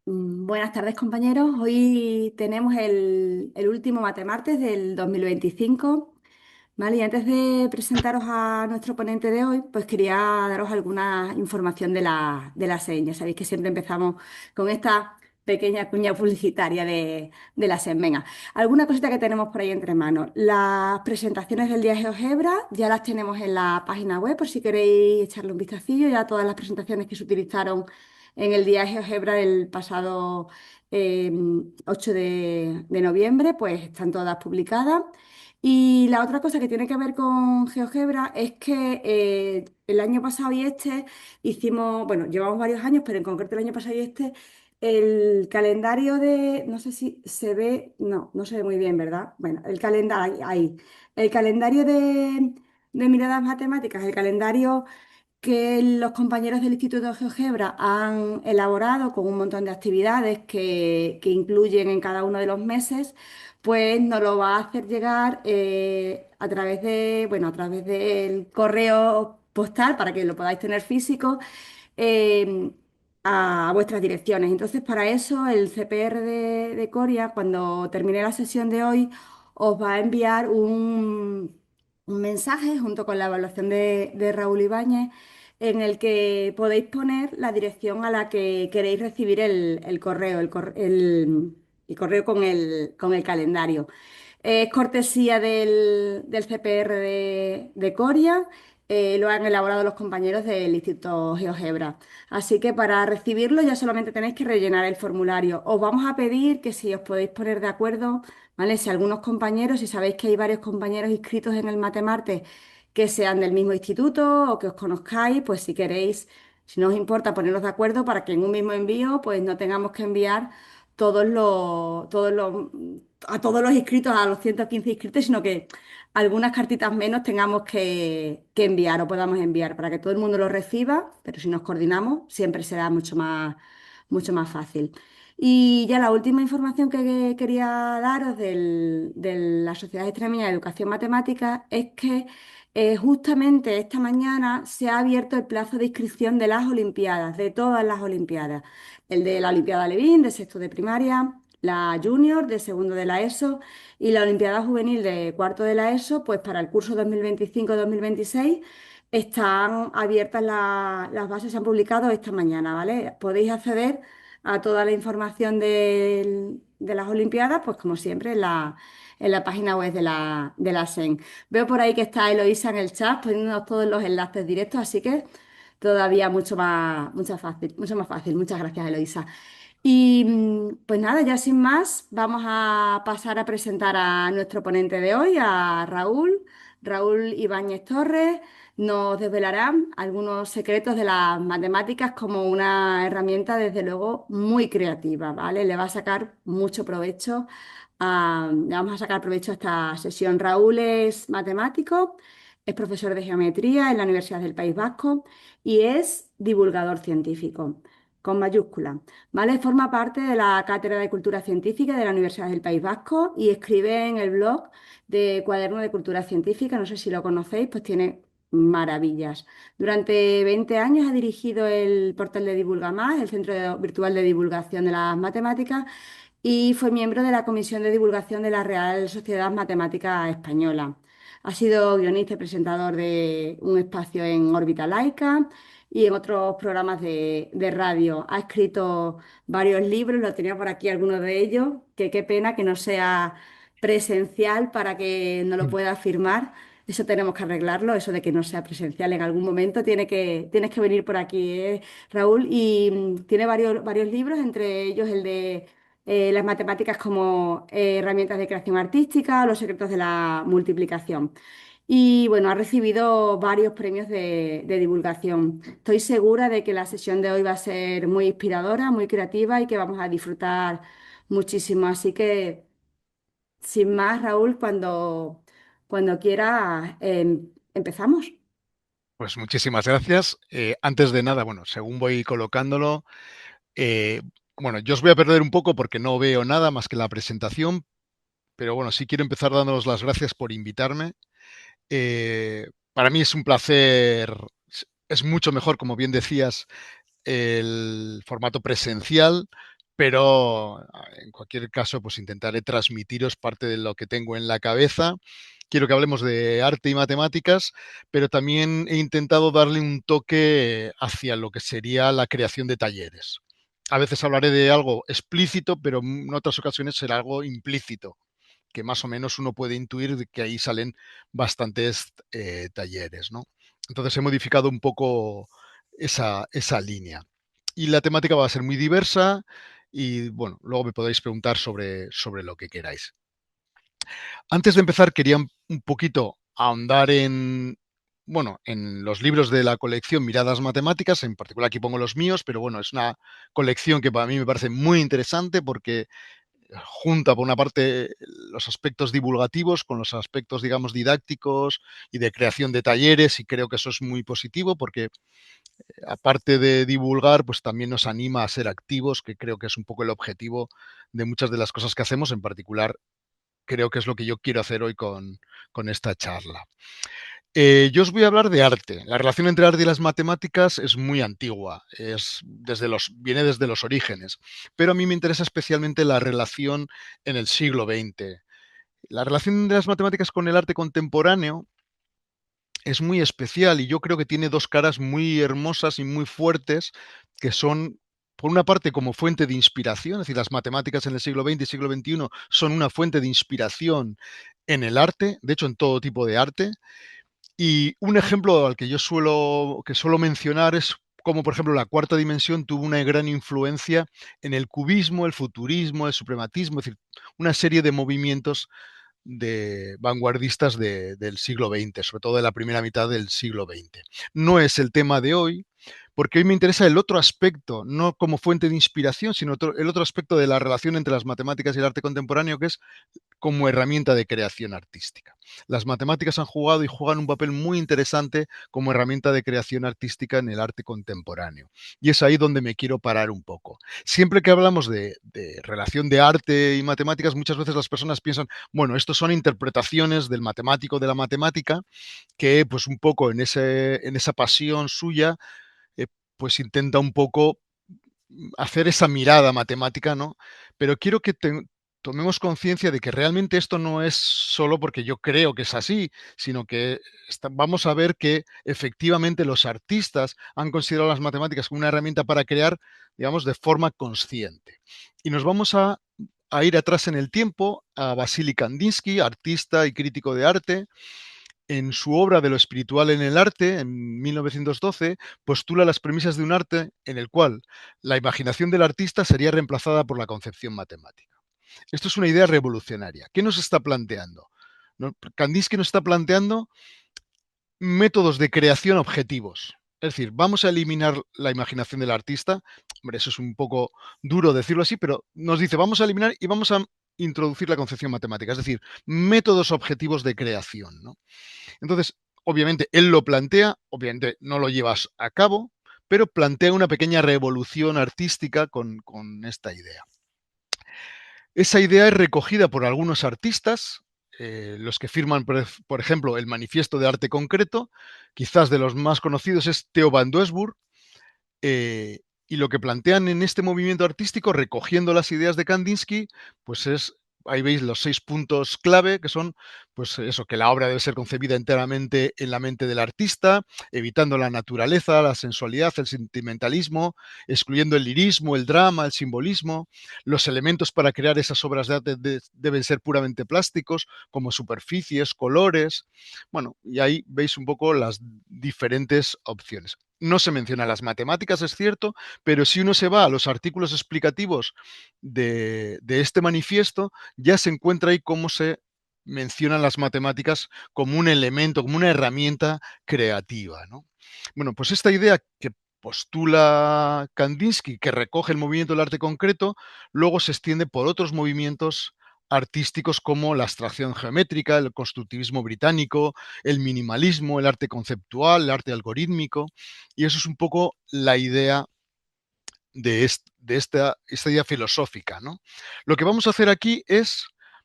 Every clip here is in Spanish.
Buenas tardes, compañeros. Hoy tenemos el último Matemartes del 2025, ¿vale? Y antes de presentaros a nuestro ponente de hoy, pues quería daros alguna información de la SEN. Ya sabéis que siempre empezamos con esta pequeña cuña publicitaria de la SEN. Venga, alguna cosita que tenemos por ahí entre manos. Las presentaciones del día de GeoGebra ya las tenemos en la página web, por si queréis echarle un vistacillo, ya todas las presentaciones que se utilizaron en el día de GeoGebra del pasado eh, 8 de noviembre, pues están todas publicadas. Y la otra cosa que tiene que ver con GeoGebra es que el año pasado y este hicimos, bueno, llevamos varios años, pero en concreto el año pasado y este, el calendario de, no sé si se ve, no se ve muy bien, ¿verdad? Bueno, el calendario, ahí, el calendario de miradas matemáticas, el calendario que los compañeros del Instituto de GeoGebra han elaborado con un montón de actividades que incluyen en cada uno de los meses, pues nos lo va a hacer llegar a través a través del correo postal para que lo podáis tener físico eh, a vuestras direcciones. Entonces, para eso, el CPR de Coria, cuando termine la sesión de hoy, os va a enviar un mensaje junto con la evaluación de Raúl Ibáñez en el que podéis poner la dirección a la que queréis recibir el correo, el correo con el calendario. Es cortesía del CPR de Coria, lo han elaborado los compañeros del Instituto GeoGebra. Así que para recibirlo ya solamente tenéis que rellenar el formulario. Os vamos a pedir que si os podéis poner de acuerdo, ¿vale? Si algunos compañeros, si sabéis que hay varios compañeros inscritos en el Matemarte que sean del mismo instituto o que os conozcáis, pues si queréis, si no os importa ponerlos de acuerdo para que en un mismo envío pues no tengamos que enviar a todos los inscritos, a los 115 inscritos, sino que algunas cartitas menos tengamos que enviar o podamos enviar para que todo el mundo lo reciba, pero si nos coordinamos siempre será mucho más fácil. Y ya la última información que quería daros de la Sociedad Extremeña de Educación Matemática es que justamente esta mañana se ha abierto el plazo de inscripción de las Olimpiadas, de todas las Olimpiadas. El de la Olimpiada Levin, de sexto de primaria, la Junior, de segundo de la ESO, y la Olimpiada Juvenil de cuarto de la ESO, pues para el curso 2025-2026 están abiertas las bases, se han publicado esta mañana, ¿vale? Podéis acceder a toda la información de las Olimpiadas, pues como siempre, en la página web de la SEN. Veo por ahí que está Eloísa en el chat poniéndonos todos los enlaces directos, así que todavía mucho más fácil. Muchas gracias, Eloísa. Y pues nada, ya sin más, vamos a pasar a presentar a nuestro ponente de hoy, a Raúl. Raúl Ibáñez Torres nos desvelará algunos secretos de las matemáticas como una herramienta, desde luego, muy creativa, ¿vale? Le va a sacar mucho provecho, le vamos a sacar provecho a esta sesión. Raúl es matemático, es profesor de geometría en la Universidad del País Vasco y es divulgador científico, con mayúscula. ¿Vale? Forma parte de la Cátedra de Cultura Científica de la Universidad del País Vasco y escribe en el blog de Cuaderno de Cultura Científica, no sé si lo conocéis, pues tiene maravillas. Durante 20 años ha dirigido el portal de Divulgamás, el Centro Virtual de Divulgación de las Matemáticas, y fue miembro de la Comisión de Divulgación de la Real Sociedad Matemática Española. Ha sido guionista y presentador de Un espacio en órbita laica y en otros programas de radio. Ha escrito varios libros, lo tenía por aquí algunos de ellos, que qué pena que no sea presencial para que no lo pueda firmar. Eso tenemos que arreglarlo, eso de que no sea presencial en algún momento. Tienes que venir por aquí, Raúl. Y tiene varios libros, entre ellos el de las matemáticas como herramientas de creación artística, los secretos de la multiplicación. Y bueno, ha recibido varios premios de divulgación. Estoy segura de que la sesión de hoy va a ser muy inspiradora, muy creativa y que vamos a disfrutar muchísimo. Así que, sin más, Raúl, cuando quieras, empezamos. Pues muchísimas gracias. Antes de nada, bueno, según voy colocándolo, eh, bueno, yo os voy a perder un poco porque no veo nada más que la presentación, pero bueno, sí quiero empezar dándoos las gracias por invitarme. Para mí es un placer, es mucho mejor, como bien decías, el formato presencial, pero en cualquier caso, pues intentaré transmitiros parte de lo que tengo en la cabeza. Quiero que hablemos de arte y matemáticas, pero también he intentado darle un toque hacia lo que sería la creación de talleres. A veces hablaré de algo explícito, pero en otras ocasiones será algo implícito, que más o menos uno puede intuir de que ahí salen bastantes talleres, ¿no? Entonces he modificado un poco esa línea. Y la temática va a ser muy diversa y bueno, luego me podéis preguntar sobre lo que queráis. Antes de empezar, quería un poquito ahondar bueno, en los libros de la colección Miradas Matemáticas, en particular aquí pongo los míos, pero bueno, es una colección que para mí me parece muy interesante porque junta, por una parte, los aspectos divulgativos con los aspectos, digamos, didácticos y de creación de talleres, y creo que eso es muy positivo porque, aparte de divulgar, pues también nos anima a ser activos, que creo que es un poco el objetivo de muchas de las cosas que hacemos, en particular, creo que es lo que yo quiero hacer hoy con esta charla. Yo os voy a hablar de arte. La relación entre arte y las matemáticas es muy antigua, viene desde los orígenes, pero a mí me interesa especialmente la relación en el siglo XX. La relación de las matemáticas con el arte contemporáneo es muy especial y yo creo que tiene dos caras muy hermosas y muy fuertes, que son, por una parte, como fuente de inspiración, es decir, las matemáticas en el siglo XX y siglo XXI son una fuente de inspiración en el arte, de hecho en todo tipo de arte. Y un ejemplo al que suelo mencionar es cómo, por ejemplo, la cuarta dimensión tuvo una gran influencia en el cubismo, el futurismo, el suprematismo, es decir, una serie de movimientos de vanguardistas del siglo XX, sobre todo de la primera mitad del siglo XX. No es el tema de hoy, porque hoy me interesa el otro aspecto, no como fuente de inspiración, sino el otro aspecto de la relación entre las matemáticas y el arte contemporáneo, que es como herramienta de creación artística. Las matemáticas han jugado y juegan un papel muy interesante como herramienta de creación artística en el arte contemporáneo. Y es ahí donde me quiero parar un poco. Siempre que hablamos de relación de arte y matemáticas, muchas veces las personas piensan, bueno, estos son interpretaciones del matemático de la matemática, que pues un poco en esa pasión suya, eh, pues intenta un poco hacer esa mirada matemática, ¿no? Pero quiero que tomemos conciencia de que realmente esto no es solo porque yo creo que es así, sino que vamos a ver que efectivamente los artistas han considerado las matemáticas como una herramienta para crear, digamos, de forma consciente. Y nos vamos a ir atrás en el tiempo a Vasily Kandinsky, artista y crítico de arte. En su obra de lo espiritual en el arte, en 1912, postula las premisas de un arte en el cual la imaginación del artista sería reemplazada por la concepción matemática. Esto es una idea revolucionaria. ¿Qué nos está planteando? Kandinsky nos está planteando métodos de creación objetivos. Es decir, vamos a eliminar la imaginación del artista. Hombre, eso es un poco duro decirlo así, pero nos dice, vamos a eliminar y vamos a introducir la concepción matemática, es decir, métodos objetivos de creación, ¿no? Entonces, obviamente, él lo plantea, obviamente no lo llevas a cabo, pero plantea una pequeña revolución artística con esta idea. Esa idea es recogida por algunos artistas, los que firman, por ejemplo, el Manifiesto de Arte Concreto, quizás de los más conocidos es Theo van Doesburg, y lo que plantean en este movimiento artístico, recogiendo las ideas de Kandinsky, pues ahí veis los 6 puntos clave, que son, pues eso, que la obra debe ser concebida enteramente en la mente del artista, evitando la naturaleza, la sensualidad, el sentimentalismo, excluyendo el lirismo, el drama, el simbolismo. Los elementos para crear esas obras de arte deben ser puramente plásticos, como superficies, colores. Bueno, y ahí veis un poco las diferentes opciones. No se mencionan las matemáticas, es cierto, pero si uno se va a los artículos explicativos de este manifiesto, ya se encuentra ahí cómo se mencionan las matemáticas como un elemento, como una herramienta creativa, ¿no? Bueno, pues esta idea que postula Kandinsky, que recoge el movimiento del arte concreto, luego se extiende por otros movimientos artísticos como la abstracción geométrica, el constructivismo británico, el minimalismo, el arte conceptual, el arte algorítmico, y eso es un poco la idea de esta idea filosófica, ¿no? Lo que vamos a hacer aquí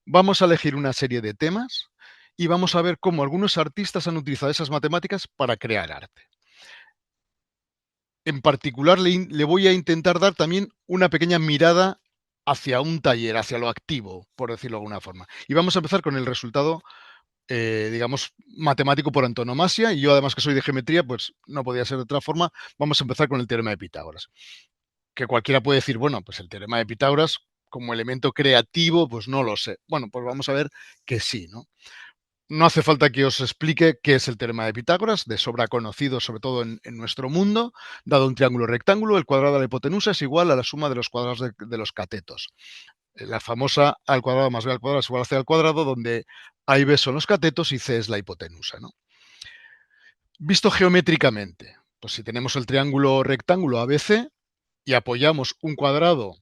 vamos a elegir una serie de temas y vamos a ver cómo algunos artistas han utilizado esas matemáticas para crear arte. En particular, le voy a intentar dar también una pequeña mirada hacia un taller, hacia lo activo, por decirlo de alguna forma. Y vamos a empezar con el resultado, digamos, matemático por antonomasia, y yo además que soy de geometría, pues no podía ser de otra forma. Vamos a empezar con el teorema de Pitágoras, que cualquiera puede decir, bueno, pues el teorema de Pitágoras como elemento creativo, pues no lo sé. Bueno, pues vamos a ver que sí, ¿no? No hace falta que os explique qué es el teorema de Pitágoras, de sobra conocido, sobre todo en nuestro mundo. Dado un triángulo rectángulo, el cuadrado de la hipotenusa es igual a la suma de los cuadrados de los catetos. La famosa a al cuadrado más b al cuadrado es igual a c al cuadrado, donde a y b son los catetos y c es la hipotenusa, ¿no? Visto geométricamente, pues si tenemos el triángulo rectángulo ABC y apoyamos un cuadrado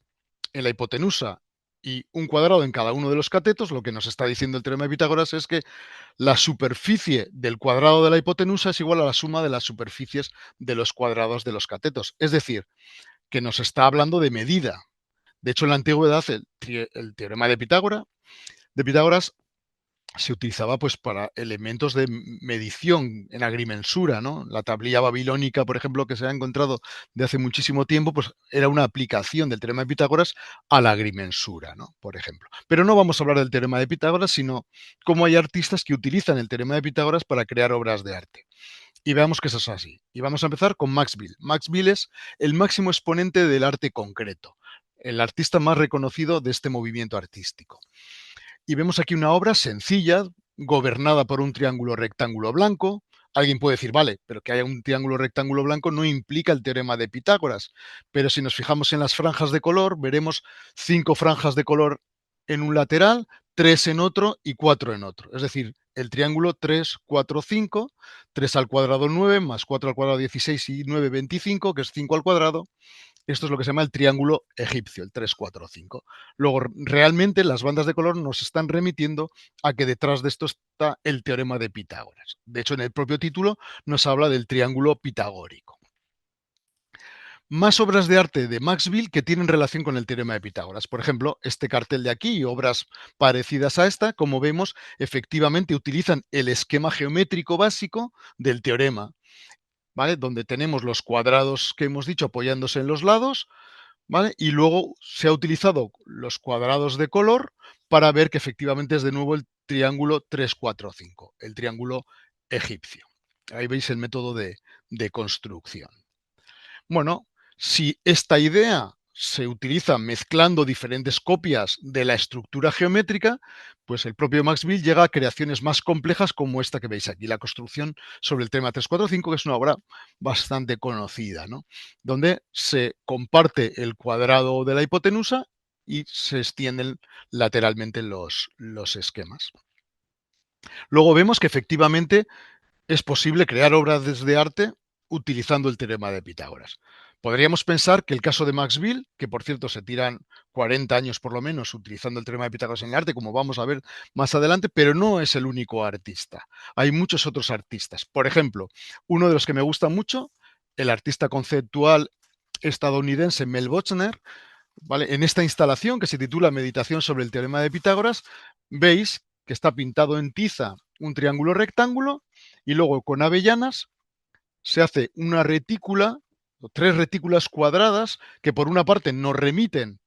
en la hipotenusa y un cuadrado en cada uno de los catetos, lo que nos está diciendo el teorema de Pitágoras es que la superficie del cuadrado de la hipotenusa es igual a la suma de las superficies de los cuadrados de los catetos. Es decir, que nos está hablando de medida. De hecho, en la antigüedad, el teorema de Pitágoras se utilizaba pues para elementos de medición en agrimensura, ¿no? La tablilla babilónica, por ejemplo, que se ha encontrado de hace muchísimo tiempo, pues era una aplicación del teorema de Pitágoras a la agrimensura, ¿no? Por ejemplo. Pero no vamos a hablar del teorema de Pitágoras, sino cómo hay artistas que utilizan el teorema de Pitágoras para crear obras de arte. Y veamos que eso es así. Y vamos a empezar con Max Bill. Max Bill es el máximo exponente del arte concreto, el artista más reconocido de este movimiento artístico. Y vemos aquí una obra sencilla, gobernada por un triángulo rectángulo blanco. Alguien puede decir, vale, pero que haya un triángulo rectángulo blanco no implica el teorema de Pitágoras. Pero si nos fijamos en las franjas de color, veremos 5 franjas de color en un lateral, 3 en otro y 4 en otro. Es decir, el triángulo 3, 4, 5, 3 al cuadrado 9, más 4 al cuadrado 16 y 9, 25, que es 5 al cuadrado. Esto es lo que se llama el triángulo egipcio, el 3, 4, 5. Luego, realmente las bandas de color nos están remitiendo a que detrás de esto está el teorema de Pitágoras. De hecho, en el propio título nos habla del triángulo pitagórico. Más obras de arte de Max Bill que tienen relación con el teorema de Pitágoras. Por ejemplo, este cartel de aquí y obras parecidas a esta, como vemos, efectivamente utilizan el esquema geométrico básico del teorema, ¿vale? Donde tenemos los cuadrados que hemos dicho apoyándose en los lados, ¿vale? Y luego se ha utilizado los cuadrados de color para ver que efectivamente es de nuevo el triángulo 3, 4, 5, el triángulo egipcio. Ahí veis el método de construcción. Bueno, si esta idea se utiliza mezclando diferentes copias de la estructura geométrica, pues el propio Max Bill llega a creaciones más complejas como esta que veis aquí, la construcción sobre el tema 3, 4, 5, que es una obra bastante conocida, ¿no? Donde se comparte el cuadrado de la hipotenusa y se extienden lateralmente los esquemas. Luego vemos que efectivamente es posible crear obras de arte utilizando el teorema de Pitágoras. Podríamos pensar que el caso de Max Bill, que por cierto se tiran 40 años por lo menos utilizando el teorema de Pitágoras en el arte, como vamos a ver más adelante, pero no es el único artista. Hay muchos otros artistas. Por ejemplo, uno de los que me gusta mucho, el artista conceptual estadounidense Mel Bochner, ¿vale? En esta instalación que se titula Meditación sobre el teorema de Pitágoras, veis que está pintado en tiza un triángulo rectángulo y luego con avellanas se hace una retícula, o 3 retículas cuadradas, que por una parte nos remiten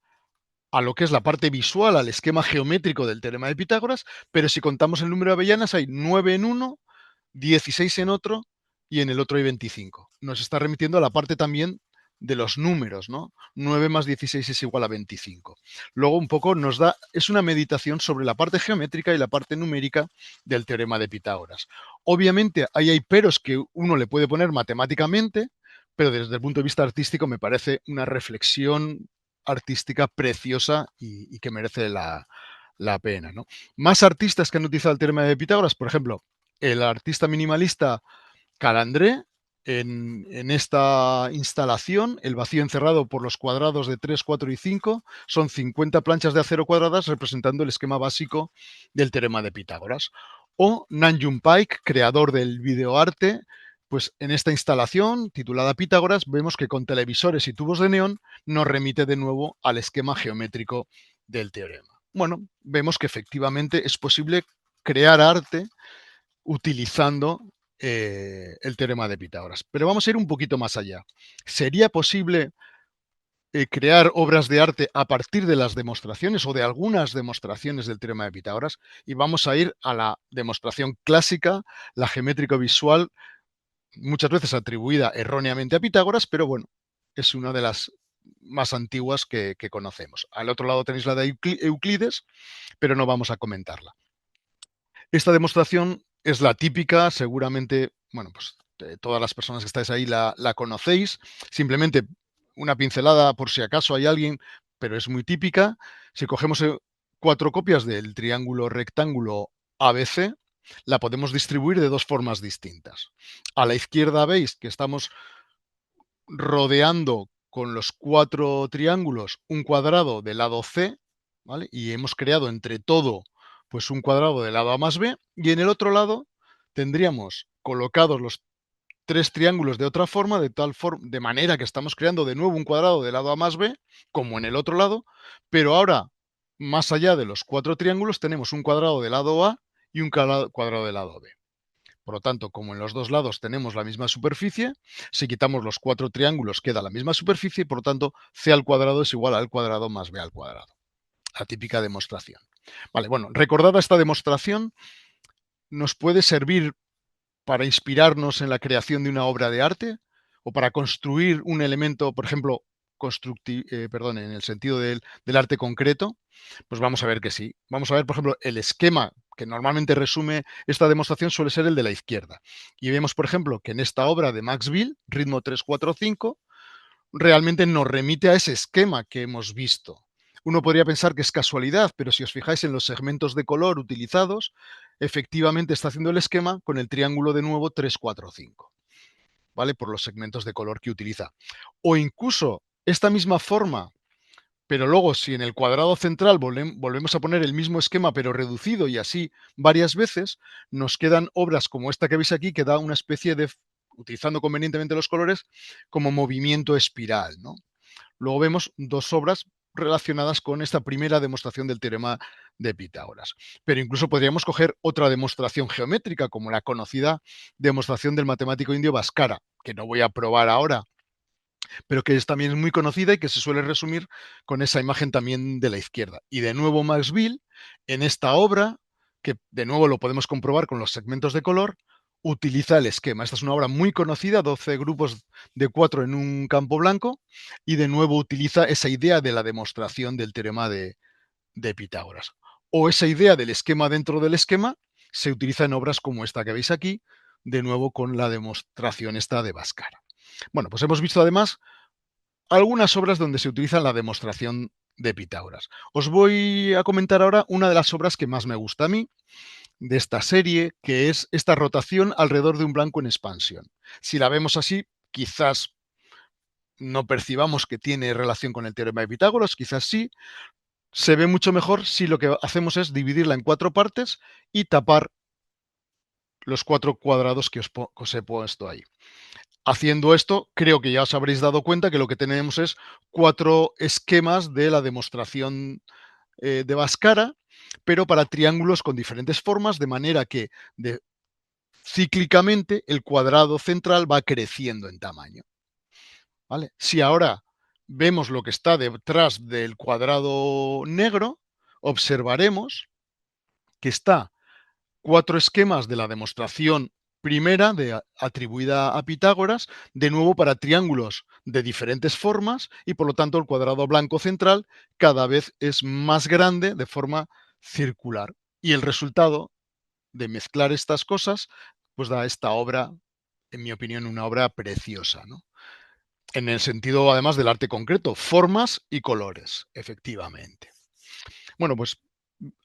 a lo que es la parte visual, al esquema geométrico del teorema de Pitágoras, pero si contamos el número de avellanas hay 9 en uno, 16 en otro y en el otro hay 25. Nos está remitiendo a la parte también de los números, ¿no? 9 más 16 es igual a 25. Luego un poco nos da, es una meditación sobre la parte geométrica y la parte numérica del teorema de Pitágoras. Obviamente ahí hay peros que uno le puede poner matemáticamente, pero desde el punto de vista artístico me parece una reflexión artística preciosa y que merece la pena, ¿no? Más artistas que han utilizado el teorema de Pitágoras, por ejemplo, el artista minimalista Calandré, en esta instalación, el vacío encerrado por los cuadrados de 3, 4 y 5 son 50 planchas de acero cuadradas representando el esquema básico del teorema de Pitágoras. O Nam June Paik, creador del videoarte, pues en esta instalación titulada Pitágoras vemos que con televisores y tubos de neón nos remite de nuevo al esquema geométrico del teorema. Bueno, vemos que efectivamente es posible crear arte utilizando el teorema de Pitágoras. Pero vamos a ir un poquito más allá. ¿Sería posible crear obras de arte a partir de las demostraciones o de algunas demostraciones del teorema de Pitágoras y vamos a ir a la demostración clásica, la geométrico-visual, muchas veces atribuida erróneamente a Pitágoras, pero bueno, es una de las más antiguas que conocemos. Al otro lado tenéis la de Euclides, pero no vamos a comentarla. Esta demostración es la típica, seguramente, bueno, pues todas las personas que estáis ahí la conocéis. Simplemente una pincelada por si acaso hay alguien, pero es muy típica. Si cogemos 4 copias del triángulo rectángulo ABC, la podemos distribuir de 2 formas distintas. A la izquierda veis que estamos rodeando con los 4 triángulos un cuadrado del lado C, ¿vale? Y hemos creado entre todo pues un cuadrado del lado A más B, y en el otro lado tendríamos colocados los 3 triángulos de otra forma, de manera que estamos creando de nuevo un cuadrado del lado A más B, como en el otro lado, pero ahora, más allá de los 4 triángulos, tenemos un cuadrado del lado A y un cuadrado del lado B. Por lo tanto, como en los dos lados tenemos la misma superficie, si quitamos los 4 triángulos queda la misma superficie y por lo tanto c al cuadrado es igual a al cuadrado más b al cuadrado. La típica demostración. Vale, bueno, recordada esta demostración, nos puede servir para inspirarnos en la creación de una obra de arte o para construir un elemento, por ejemplo, en el sentido del arte concreto. Pues vamos a ver que sí. Vamos a ver, por ejemplo, el esquema que normalmente resume esta demostración suele ser el de la izquierda. Y vemos, por ejemplo, que en esta obra de Max Bill, ritmo 3-4-5, realmente nos remite a ese esquema que hemos visto. Uno podría pensar que es casualidad, pero si os fijáis en los segmentos de color utilizados, efectivamente está haciendo el esquema con el triángulo de nuevo 3-4-5, ¿vale? Por los segmentos de color que utiliza. O incluso esta misma forma, pero luego si en el cuadrado central volvemos a poner el mismo esquema pero reducido y así varias veces, nos quedan obras como esta que veis aquí, que da una especie de, utilizando convenientemente los colores, como movimiento espiral, ¿no? Luego vemos 2 obras relacionadas con esta primera demostración del teorema de Pitágoras. Pero incluso podríamos coger otra demostración geométrica, como la conocida demostración del matemático indio Bhaskara, que no voy a probar ahora, pero que también es muy conocida y que se suele resumir con esa imagen también de la izquierda. Y de nuevo Max Bill, en esta obra, que de nuevo lo podemos comprobar con los segmentos de color, utiliza el esquema. Esta es una obra muy conocida, 12 grupos de 4 en un campo blanco, y de nuevo utiliza esa idea de la demostración del teorema de Pitágoras. O esa idea del esquema dentro del esquema se utiliza en obras como esta que veis aquí, de nuevo con la demostración esta de Bhaskara. Bueno, pues hemos visto además algunas obras donde se utiliza la demostración de Pitágoras. Os voy a comentar ahora una de las obras que más me gusta a mí de esta serie, que es esta rotación alrededor de un blanco en expansión. Si la vemos así, quizás no percibamos que tiene relación con el teorema de Pitágoras, quizás sí. Se ve mucho mejor si lo que hacemos es dividirla en 4 partes y tapar los 4 cuadrados que os he puesto ahí. Haciendo esto, creo que ya os habréis dado cuenta que lo que tenemos es 4 esquemas de la demostración de Bhaskara, pero para triángulos con diferentes formas, de manera que cíclicamente el cuadrado central va creciendo en tamaño. ¿Vale? Si ahora vemos lo que está detrás del cuadrado negro, observaremos que está 4 esquemas de la demostración primera atribuida a Pitágoras, de nuevo para triángulos de diferentes formas y por lo tanto el cuadrado blanco central cada vez es más grande de forma circular. Y el resultado de mezclar estas cosas pues da esta obra, en mi opinión, una obra preciosa, ¿no? En el sentido además del arte concreto, formas y colores, efectivamente. Bueno, pues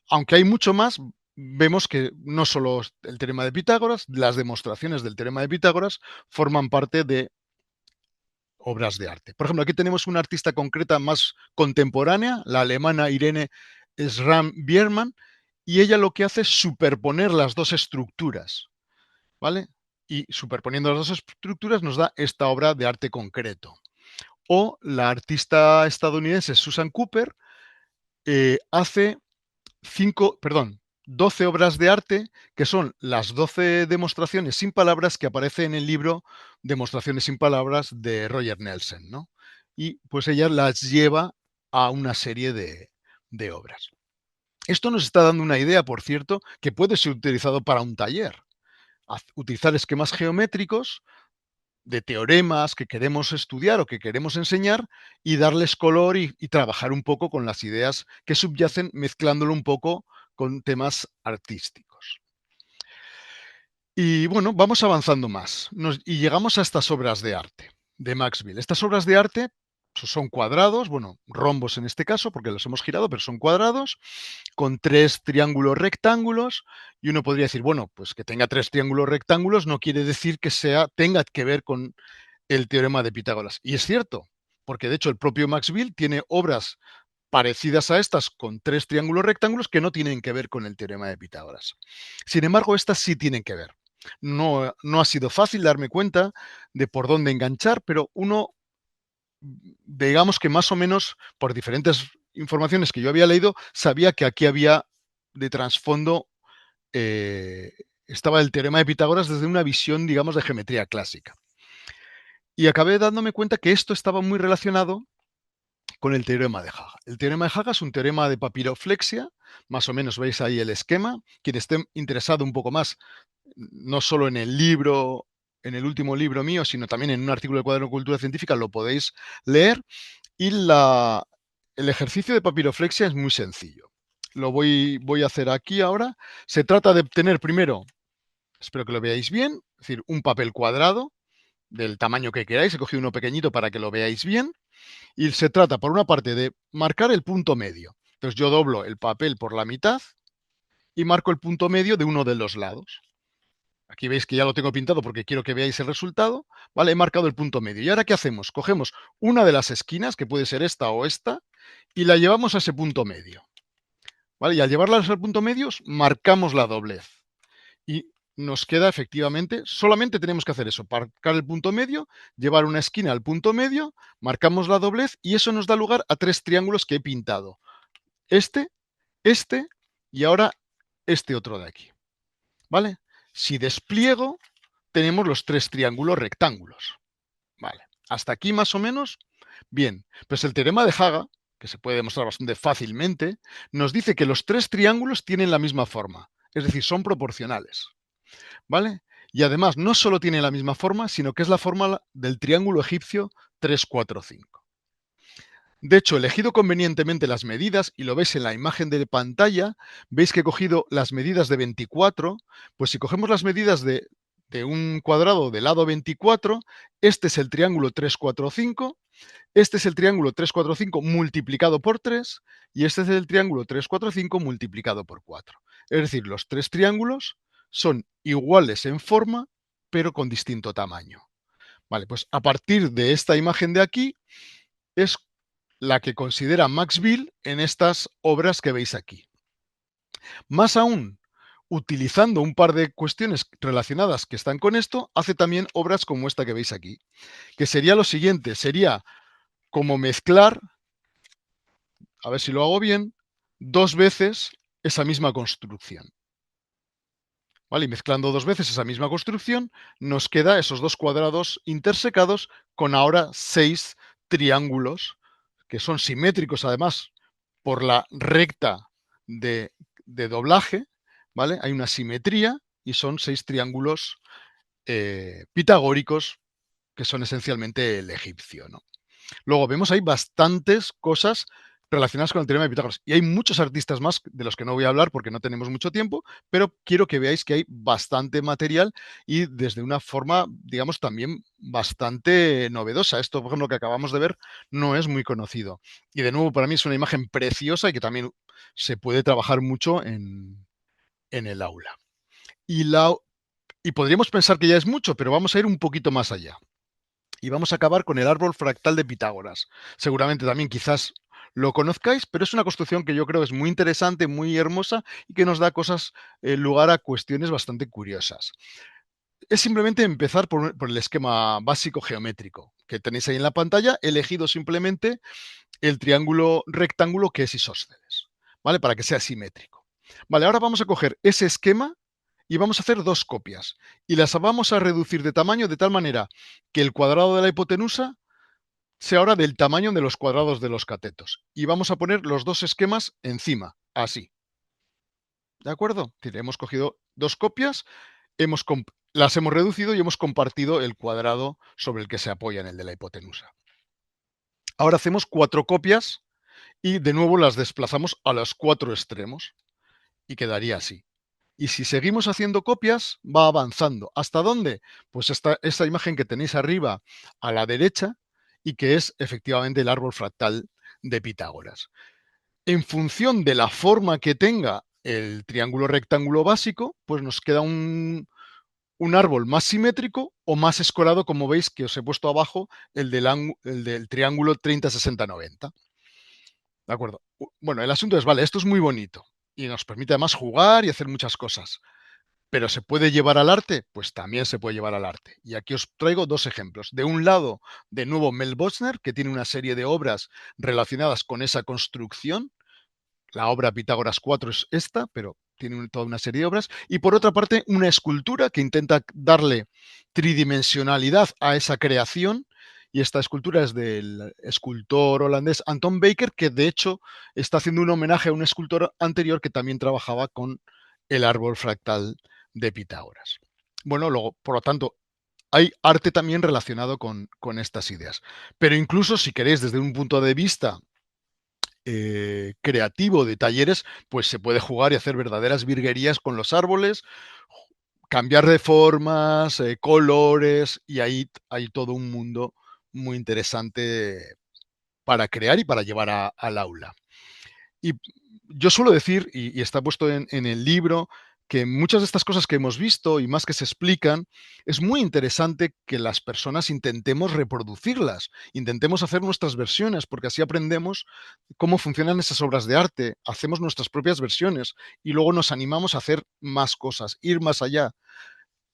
aunque hay mucho más, vemos que no solo el teorema de Pitágoras, las demostraciones del teorema de Pitágoras forman parte de obras de arte. Por ejemplo, aquí tenemos una artista concreta más contemporánea, la alemana Irene Schramm-Biermann, y ella lo que hace es superponer las dos estructuras, ¿vale? Y superponiendo las dos estructuras nos da esta obra de arte concreto. O la artista estadounidense Susan Cooper hace 12 obras de arte, que son las 12 demostraciones sin palabras que aparece en el libro Demostraciones sin palabras de Roger Nelson, ¿no? y pues ella las lleva a una serie de obras. Esto nos está dando una idea, por cierto, que puede ser utilizado para un taller. Utilizar esquemas geométricos de teoremas que queremos estudiar o que queremos enseñar y darles color y trabajar un poco con las ideas que subyacen, mezclándolo un poco con temas artísticos. Y bueno, vamos avanzando más y llegamos a estas obras de arte de Maxwell. Estas obras de arte son cuadrados, bueno, rombos en este caso, porque los hemos girado, pero son cuadrados, con 3 triángulos rectángulos, y uno podría decir, bueno, pues que tenga 3 triángulos rectángulos no quiere decir que tenga que ver con el teorema de Pitágoras. Y es cierto, porque de hecho el propio Maxwell tiene obras parecidas a estas con 3 triángulos rectángulos que no tienen que ver con el teorema de Pitágoras. Sin embargo, estas sí tienen que ver. No ha sido fácil darme cuenta de por dónde enganchar, pero uno, digamos que más o menos por diferentes informaciones que yo había leído, sabía que aquí había de trasfondo, eh, estaba el teorema de Pitágoras desde una visión, digamos, de geometría clásica. Y acabé dándome cuenta que esto estaba muy relacionado con el teorema de Haga. El teorema de Haga es un teorema de papiroflexia, más o menos veis ahí el esquema. Quien esté interesado un poco más, no solo en el libro, en el último libro mío, sino también en un artículo del Cuaderno de Cultura Científica, lo podéis leer. Y el ejercicio de papiroflexia es muy sencillo. Voy a hacer aquí ahora. Se trata de obtener primero, espero que lo veáis bien, es decir, un papel cuadrado del tamaño que queráis. He cogido uno pequeñito para que lo veáis bien. Y se trata, por una parte, de marcar el punto medio. Entonces yo doblo el papel por la mitad y marco el punto medio de uno de los lados. Aquí veis que ya lo tengo pintado porque quiero que veáis el resultado. Vale, he marcado el punto medio. ¿Y ahora qué hacemos? Cogemos una de las esquinas, que puede ser esta o esta, y la llevamos a ese punto medio. ¿Vale? Y al llevarla al punto medio, marcamos la doblez. Y nos queda efectivamente, solamente tenemos que hacer eso, marcar el punto medio, llevar una esquina al punto medio, marcamos la doblez y eso nos da lugar a 3 triángulos que he pintado. Este, este y ahora este otro de aquí. ¿Vale? Si despliego, tenemos los 3 triángulos rectángulos. Vale. Hasta aquí más o menos. Bien, pues el teorema de Haga, que se puede demostrar bastante fácilmente, nos dice que los 3 triángulos tienen la misma forma, es decir, son proporcionales. ¿Vale? Y además no solo tiene la misma forma, sino que es la forma del triángulo egipcio 345. De hecho, elegido convenientemente las medidas, y lo veis en la imagen de pantalla, veis que he cogido las medidas de 24, pues si cogemos las medidas de un cuadrado de lado 24, este es el triángulo 345, este es el triángulo 345 multiplicado por 3, y este es el triángulo 345 multiplicado por 4. Es decir, los 3 triángulos son iguales en forma, pero con distinto tamaño. Vale, pues a partir de esta imagen de aquí es la que considera Maxwell en estas obras que veis aquí. Más aún, utilizando un par de cuestiones relacionadas que están con esto, hace también obras como esta que veis aquí, que sería lo siguiente, sería como mezclar, a ver si lo hago bien, 2 veces esa misma construcción. ¿Vale? Y mezclando 2 veces esa misma construcción, nos queda esos 2 cuadrados intersecados con ahora 6 triángulos que son simétricos además por la recta de doblaje, ¿vale? Hay una simetría y son 6 triángulos pitagóricos que son esencialmente el egipcio, ¿no? Luego vemos ahí bastantes cosas relacionadas con el teorema de Pitágoras. Y hay muchos artistas más de los que no voy a hablar porque no tenemos mucho tiempo, pero quiero que veáis que hay bastante material y desde una forma, digamos, también bastante novedosa. Esto, por ejemplo, que acabamos de ver, no es muy conocido. Y de nuevo, para mí es una imagen preciosa y que también se puede trabajar mucho en el aula. Y podríamos pensar que ya es mucho, pero vamos a ir un poquito más allá. Y vamos a acabar con el árbol fractal de Pitágoras. Seguramente también quizás lo conozcáis, pero es una construcción que yo creo es muy interesante, muy hermosa y que nos da lugar a cuestiones bastante curiosas. Es simplemente empezar por el esquema básico geométrico que tenéis ahí en la pantalla, elegido simplemente el triángulo rectángulo que es isósceles, ¿vale? Para que sea simétrico. Vale, ahora vamos a coger ese esquema y vamos a hacer 2 copias y las vamos a reducir de tamaño de tal manera que el cuadrado de la hipotenusa sea ahora del tamaño de los cuadrados de los catetos. Y vamos a poner los dos esquemas encima, así. ¿De acuerdo? Es decir, hemos cogido dos copias, las hemos reducido y hemos compartido el cuadrado sobre el que se apoya en el de la hipotenusa. Ahora hacemos 4 copias y de nuevo las desplazamos a los 4 extremos y quedaría así. Y si seguimos haciendo copias, va avanzando. ¿Hasta dónde? Pues esta imagen que tenéis arriba a la derecha y que es efectivamente el árbol fractal de Pitágoras. En función de la forma que tenga el triángulo rectángulo básico, pues nos queda un árbol más simétrico o más escorado, como veis que os he puesto abajo, el del triángulo 30-60-90. ¿De acuerdo? Bueno, el asunto es, vale, esto es muy bonito y nos permite además jugar y hacer muchas cosas. ¿Pero se puede llevar al arte? Pues también se puede llevar al arte. Y aquí os traigo dos ejemplos. De un lado, de nuevo, Mel Bochner, que tiene una serie de obras relacionadas con esa construcción. La obra Pitágoras 4 es esta, pero tiene toda una serie de obras. Y por otra parte, una escultura que intenta darle tridimensionalidad a esa creación. Y esta escultura es del escultor holandés Anton Baker, que de hecho está haciendo un homenaje a un escultor anterior que también trabajaba con el árbol fractal de Pitágoras. Bueno, luego, por lo tanto, hay arte también relacionado con estas ideas. Pero incluso si queréis desde un punto de vista creativo de talleres, pues se puede jugar y hacer verdaderas virguerías con los árboles, cambiar de formas, colores, y ahí hay todo un mundo muy interesante para crear y para llevar al aula. Y yo suelo decir, y está puesto en el libro, que muchas de estas cosas que hemos visto y más que se explican, es muy interesante que las personas intentemos reproducirlas, intentemos hacer nuestras versiones, porque así aprendemos cómo funcionan esas obras de arte, hacemos nuestras propias versiones y luego nos animamos a hacer más cosas, ir más allá,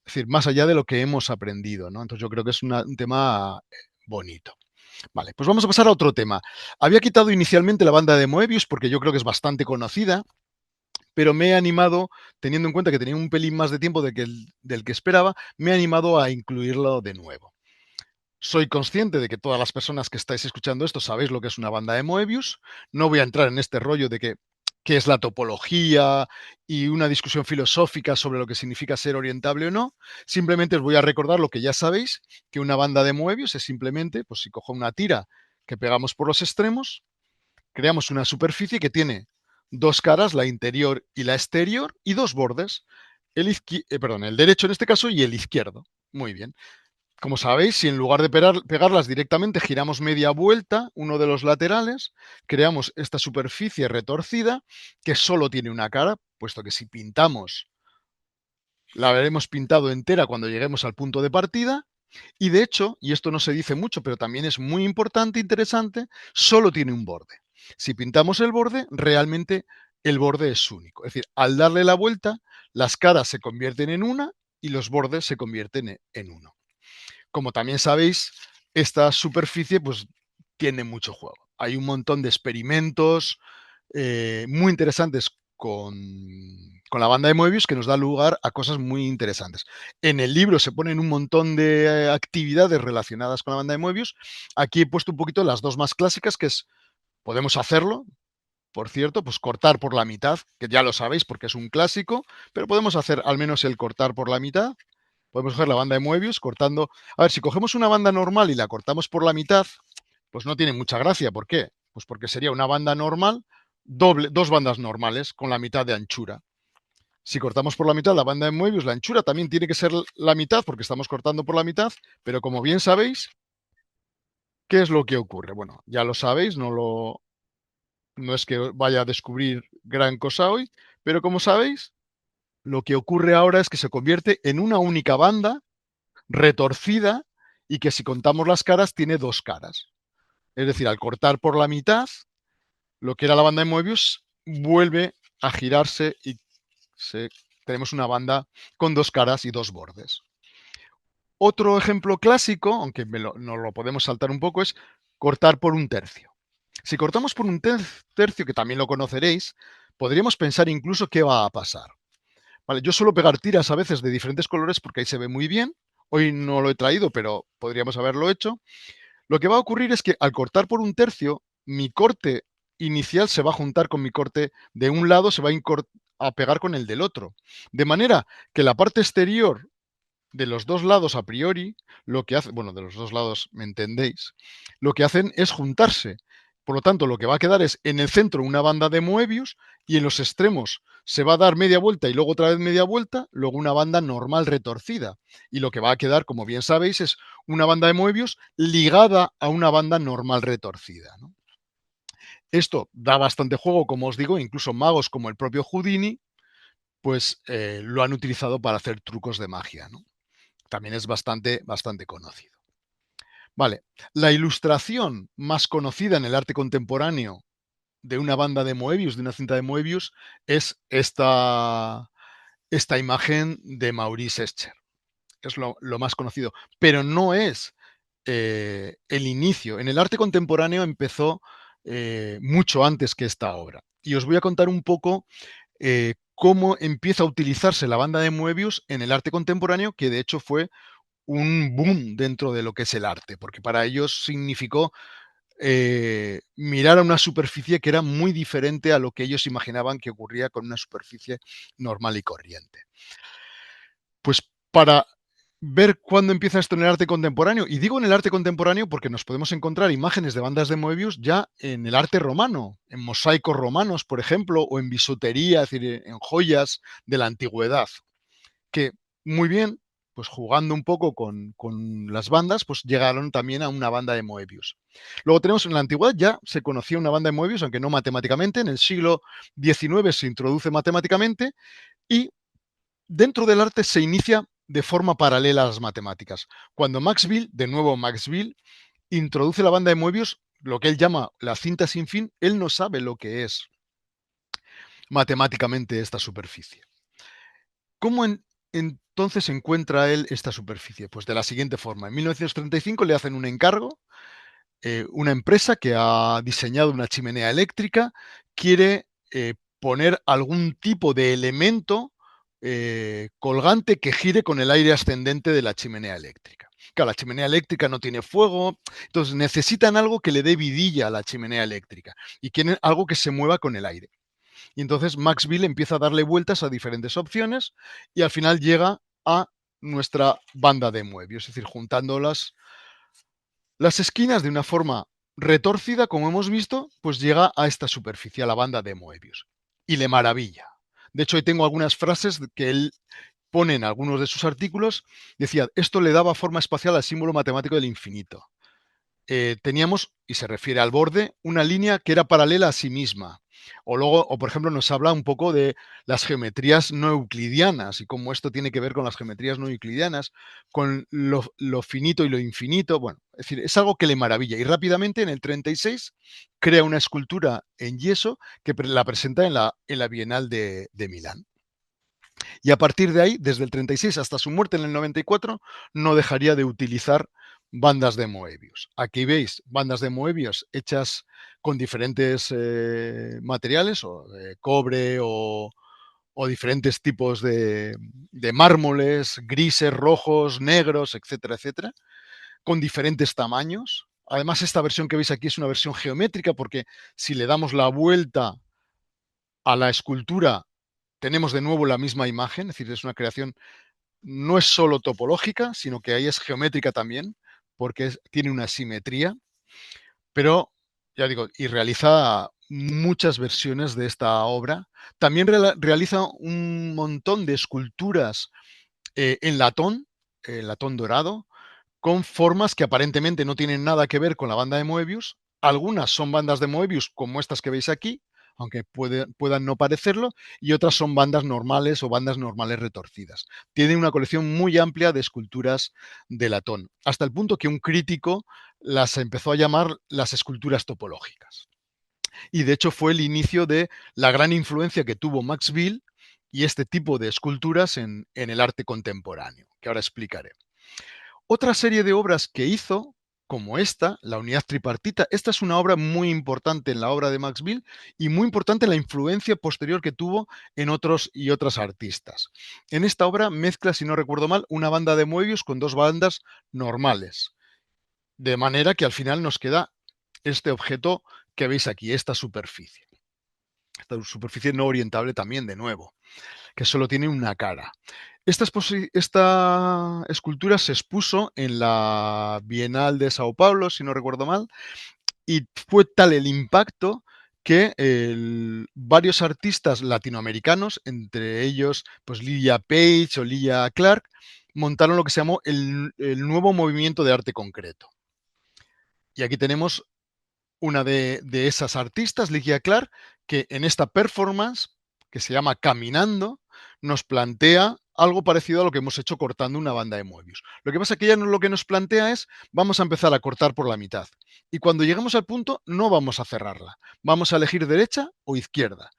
es decir, más allá de lo que hemos aprendido, ¿no? Entonces yo creo que es un tema bonito. Vale, pues vamos a pasar a otro tema. Había quitado inicialmente la banda de Moebius porque yo creo que es bastante conocida, pero me he animado, teniendo en cuenta que tenía un pelín más de tiempo del que esperaba, me he animado a incluirlo de nuevo. Soy consciente de que todas las personas que estáis escuchando esto sabéis lo que es una banda de Moebius. No voy a entrar en este rollo de qué es la topología y una discusión filosófica sobre lo que significa ser orientable o no. Simplemente os voy a recordar lo que ya sabéis, que una banda de Moebius es simplemente, pues si cojo una tira que pegamos por los extremos, creamos una superficie que tiene dos caras, la interior y la exterior, y dos bordes, el derecho en este caso y el izquierdo. Muy bien. Como sabéis, si en lugar de pegarlas directamente giramos media vuelta, uno de los laterales, creamos esta superficie retorcida que solo tiene una cara, puesto que si pintamos, la veremos pintado entera cuando lleguemos al punto de partida. Y de hecho, y esto no se dice mucho, pero también es muy importante, interesante, solo tiene un borde. Si pintamos el borde, realmente el borde es único. Es decir, al darle la vuelta, las caras se convierten en una y los bordes se convierten en uno. Como también sabéis, esta superficie pues tiene mucho juego. Hay un montón de experimentos muy interesantes con la banda de Moebius que nos da lugar a cosas muy interesantes. En el libro se ponen un montón de actividades relacionadas con la banda de Moebius. Aquí he puesto un poquito las dos más clásicas, que es, podemos hacerlo, por cierto, pues cortar por la mitad, que ya lo sabéis porque es un clásico, pero podemos hacer al menos el cortar por la mitad. Podemos coger la banda de Moebius cortando. A ver, si cogemos una banda normal y la cortamos por la mitad, pues no tiene mucha gracia. ¿Por qué? Pues porque sería una banda normal, dos bandas normales con la mitad de anchura. Si cortamos por la mitad la banda de Moebius, la anchura también tiene que ser la mitad porque estamos cortando por la mitad, pero como bien sabéis, ¿qué es lo que ocurre? Bueno, ya lo sabéis, no es que vaya a descubrir gran cosa hoy, pero como sabéis, lo que ocurre ahora es que se convierte en una única banda retorcida y que si contamos las caras tiene dos caras. Es decir, al cortar por la mitad, lo que era la banda de Moebius vuelve a girarse y tenemos una banda con dos caras y dos bordes. Otro ejemplo clásico, aunque nos lo podemos saltar un poco, es cortar por un tercio. Si cortamos por un tercio, que también lo conoceréis, podríamos pensar incluso qué va a pasar. Vale, yo suelo pegar tiras a veces de diferentes colores porque ahí se ve muy bien. Hoy no lo he traído, pero podríamos haberlo hecho. Lo que va a ocurrir es que al cortar por un tercio, mi corte inicial se va a juntar con mi corte de un lado, se va a pegar con el del otro. De manera que la parte exterior de los dos lados a priori, lo que hace, bueno, de los dos lados, ¿me entendéis? Lo que hacen es juntarse. Por lo tanto, lo que va a quedar es en el centro una banda de Moebius y en los extremos se va a dar media vuelta y luego otra vez media vuelta, luego una banda normal retorcida. Y lo que va a quedar, como bien sabéis, es una banda de Moebius ligada a una banda normal retorcida, ¿no? Esto da bastante juego, como os digo, incluso magos como el propio Houdini, pues lo han utilizado para hacer trucos de magia, ¿no? También es bastante conocido. Vale, la ilustración más conocida en el arte contemporáneo de una banda de Moebius, de una cinta de Moebius, es esta imagen de Maurice Escher. Es lo más conocido, pero no es el inicio. En el arte contemporáneo empezó mucho antes que esta obra. Y os voy a contar un poco cómo empieza a utilizarse la banda de Moebius en el arte contemporáneo, que de hecho fue un boom dentro de lo que es el arte, porque para ellos significó mirar a una superficie que era muy diferente a lo que ellos imaginaban que ocurría con una superficie normal y corriente. Pues para ver cuándo empieza esto en el arte contemporáneo, y digo en el arte contemporáneo porque nos podemos encontrar imágenes de bandas de Moebius ya en el arte romano, en mosaicos romanos, por ejemplo, o en bisutería, es decir, en joyas de la antigüedad, que muy bien, pues jugando un poco con las bandas, pues llegaron también a una banda de Moebius. Luego tenemos en la antigüedad ya se conocía una banda de Moebius, aunque no matemáticamente, en el siglo XIX se introduce matemáticamente y dentro del arte se inicia de forma paralela a las matemáticas. Cuando Max Bill, de nuevo Max Bill, introduce la banda de Moebius, lo que él llama la cinta sin fin, él no sabe lo que es matemáticamente esta superficie. ¿Cómo entonces encuentra él esta superficie? Pues de la siguiente forma. En 1935 le hacen un encargo, una empresa que ha diseñado una chimenea eléctrica, quiere poner algún tipo de elemento colgante que gire con el aire ascendente de la chimenea eléctrica. Claro, la chimenea eléctrica no tiene fuego, entonces necesitan algo que le dé vidilla a la chimenea eléctrica y quieren algo que se mueva con el aire. Y entonces Maxville empieza a darle vueltas a diferentes opciones y al final llega a nuestra banda de Moebius, es decir, juntando las esquinas de una forma retorcida, como hemos visto, pues llega a esta superficie, a la banda de Moebius. Y le maravilla. De hecho, ahí tengo algunas frases que él pone en algunos de sus artículos. Decía, esto le daba forma espacial al símbolo matemático del infinito. Teníamos, y se refiere al borde, una línea que era paralela a sí misma. O luego, o por ejemplo, nos habla un poco de las geometrías no euclidianas y cómo esto tiene que ver con las geometrías no euclidianas, con lo finito y lo infinito. Bueno, es decir, es algo que le maravilla. Y rápidamente, en el 36, crea una escultura en yeso que la presenta en la Bienal de Milán. Y a partir de ahí, desde el 36 hasta su muerte en el 94, no dejaría de utilizar bandas de Moebius. Aquí veis bandas de Moebius hechas con diferentes materiales, o cobre o diferentes tipos de mármoles, grises, rojos, negros, etcétera, etcétera, con diferentes tamaños. Además, esta versión que veis aquí es una versión geométrica porque si le damos la vuelta a la escultura tenemos de nuevo la misma imagen, es decir, es una creación, no es solo topológica, sino que ahí es geométrica también, porque tiene una simetría, pero ya digo, y realiza muchas versiones de esta obra. También realiza un montón de esculturas en latón dorado, con formas que aparentemente no tienen nada que ver con la banda de Moebius. Algunas son bandas de Moebius, como estas que veis aquí, aunque puedan no parecerlo, y otras son bandas normales o bandas normales retorcidas. Tiene una colección muy amplia de esculturas de latón, hasta el punto que un crítico las empezó a llamar las esculturas topológicas. Y de hecho fue el inicio de la gran influencia que tuvo Max Bill y este tipo de esculturas en el arte contemporáneo, que ahora explicaré. Otra serie de obras que hizo, como esta, la unidad tripartita, esta es una obra muy importante en la obra de Max Bill y muy importante en la influencia posterior que tuvo en otros y otras artistas. En esta obra mezcla, si no recuerdo mal, una banda de Moebius con dos bandas normales. De manera que al final nos queda este objeto que veis aquí, esta superficie. Esta superficie no orientable también, de nuevo, que solo tiene una cara. Esta escultura se expuso en la Bienal de Sao Paulo, si no recuerdo mal, y fue tal el impacto que varios artistas latinoamericanos, entre ellos pues Lydia Page o Lydia Clark, montaron lo que se llamó el nuevo movimiento de arte concreto. Y aquí tenemos una de esas artistas, Lydia Clark, que en esta performance, que se llama Caminando, nos plantea algo parecido a lo que hemos hecho cortando una banda de Moebius. Lo que pasa es que ella lo que nos plantea es, vamos a empezar a cortar por la mitad. Y cuando lleguemos al punto, no vamos a cerrarla. Vamos a elegir derecha o izquierda.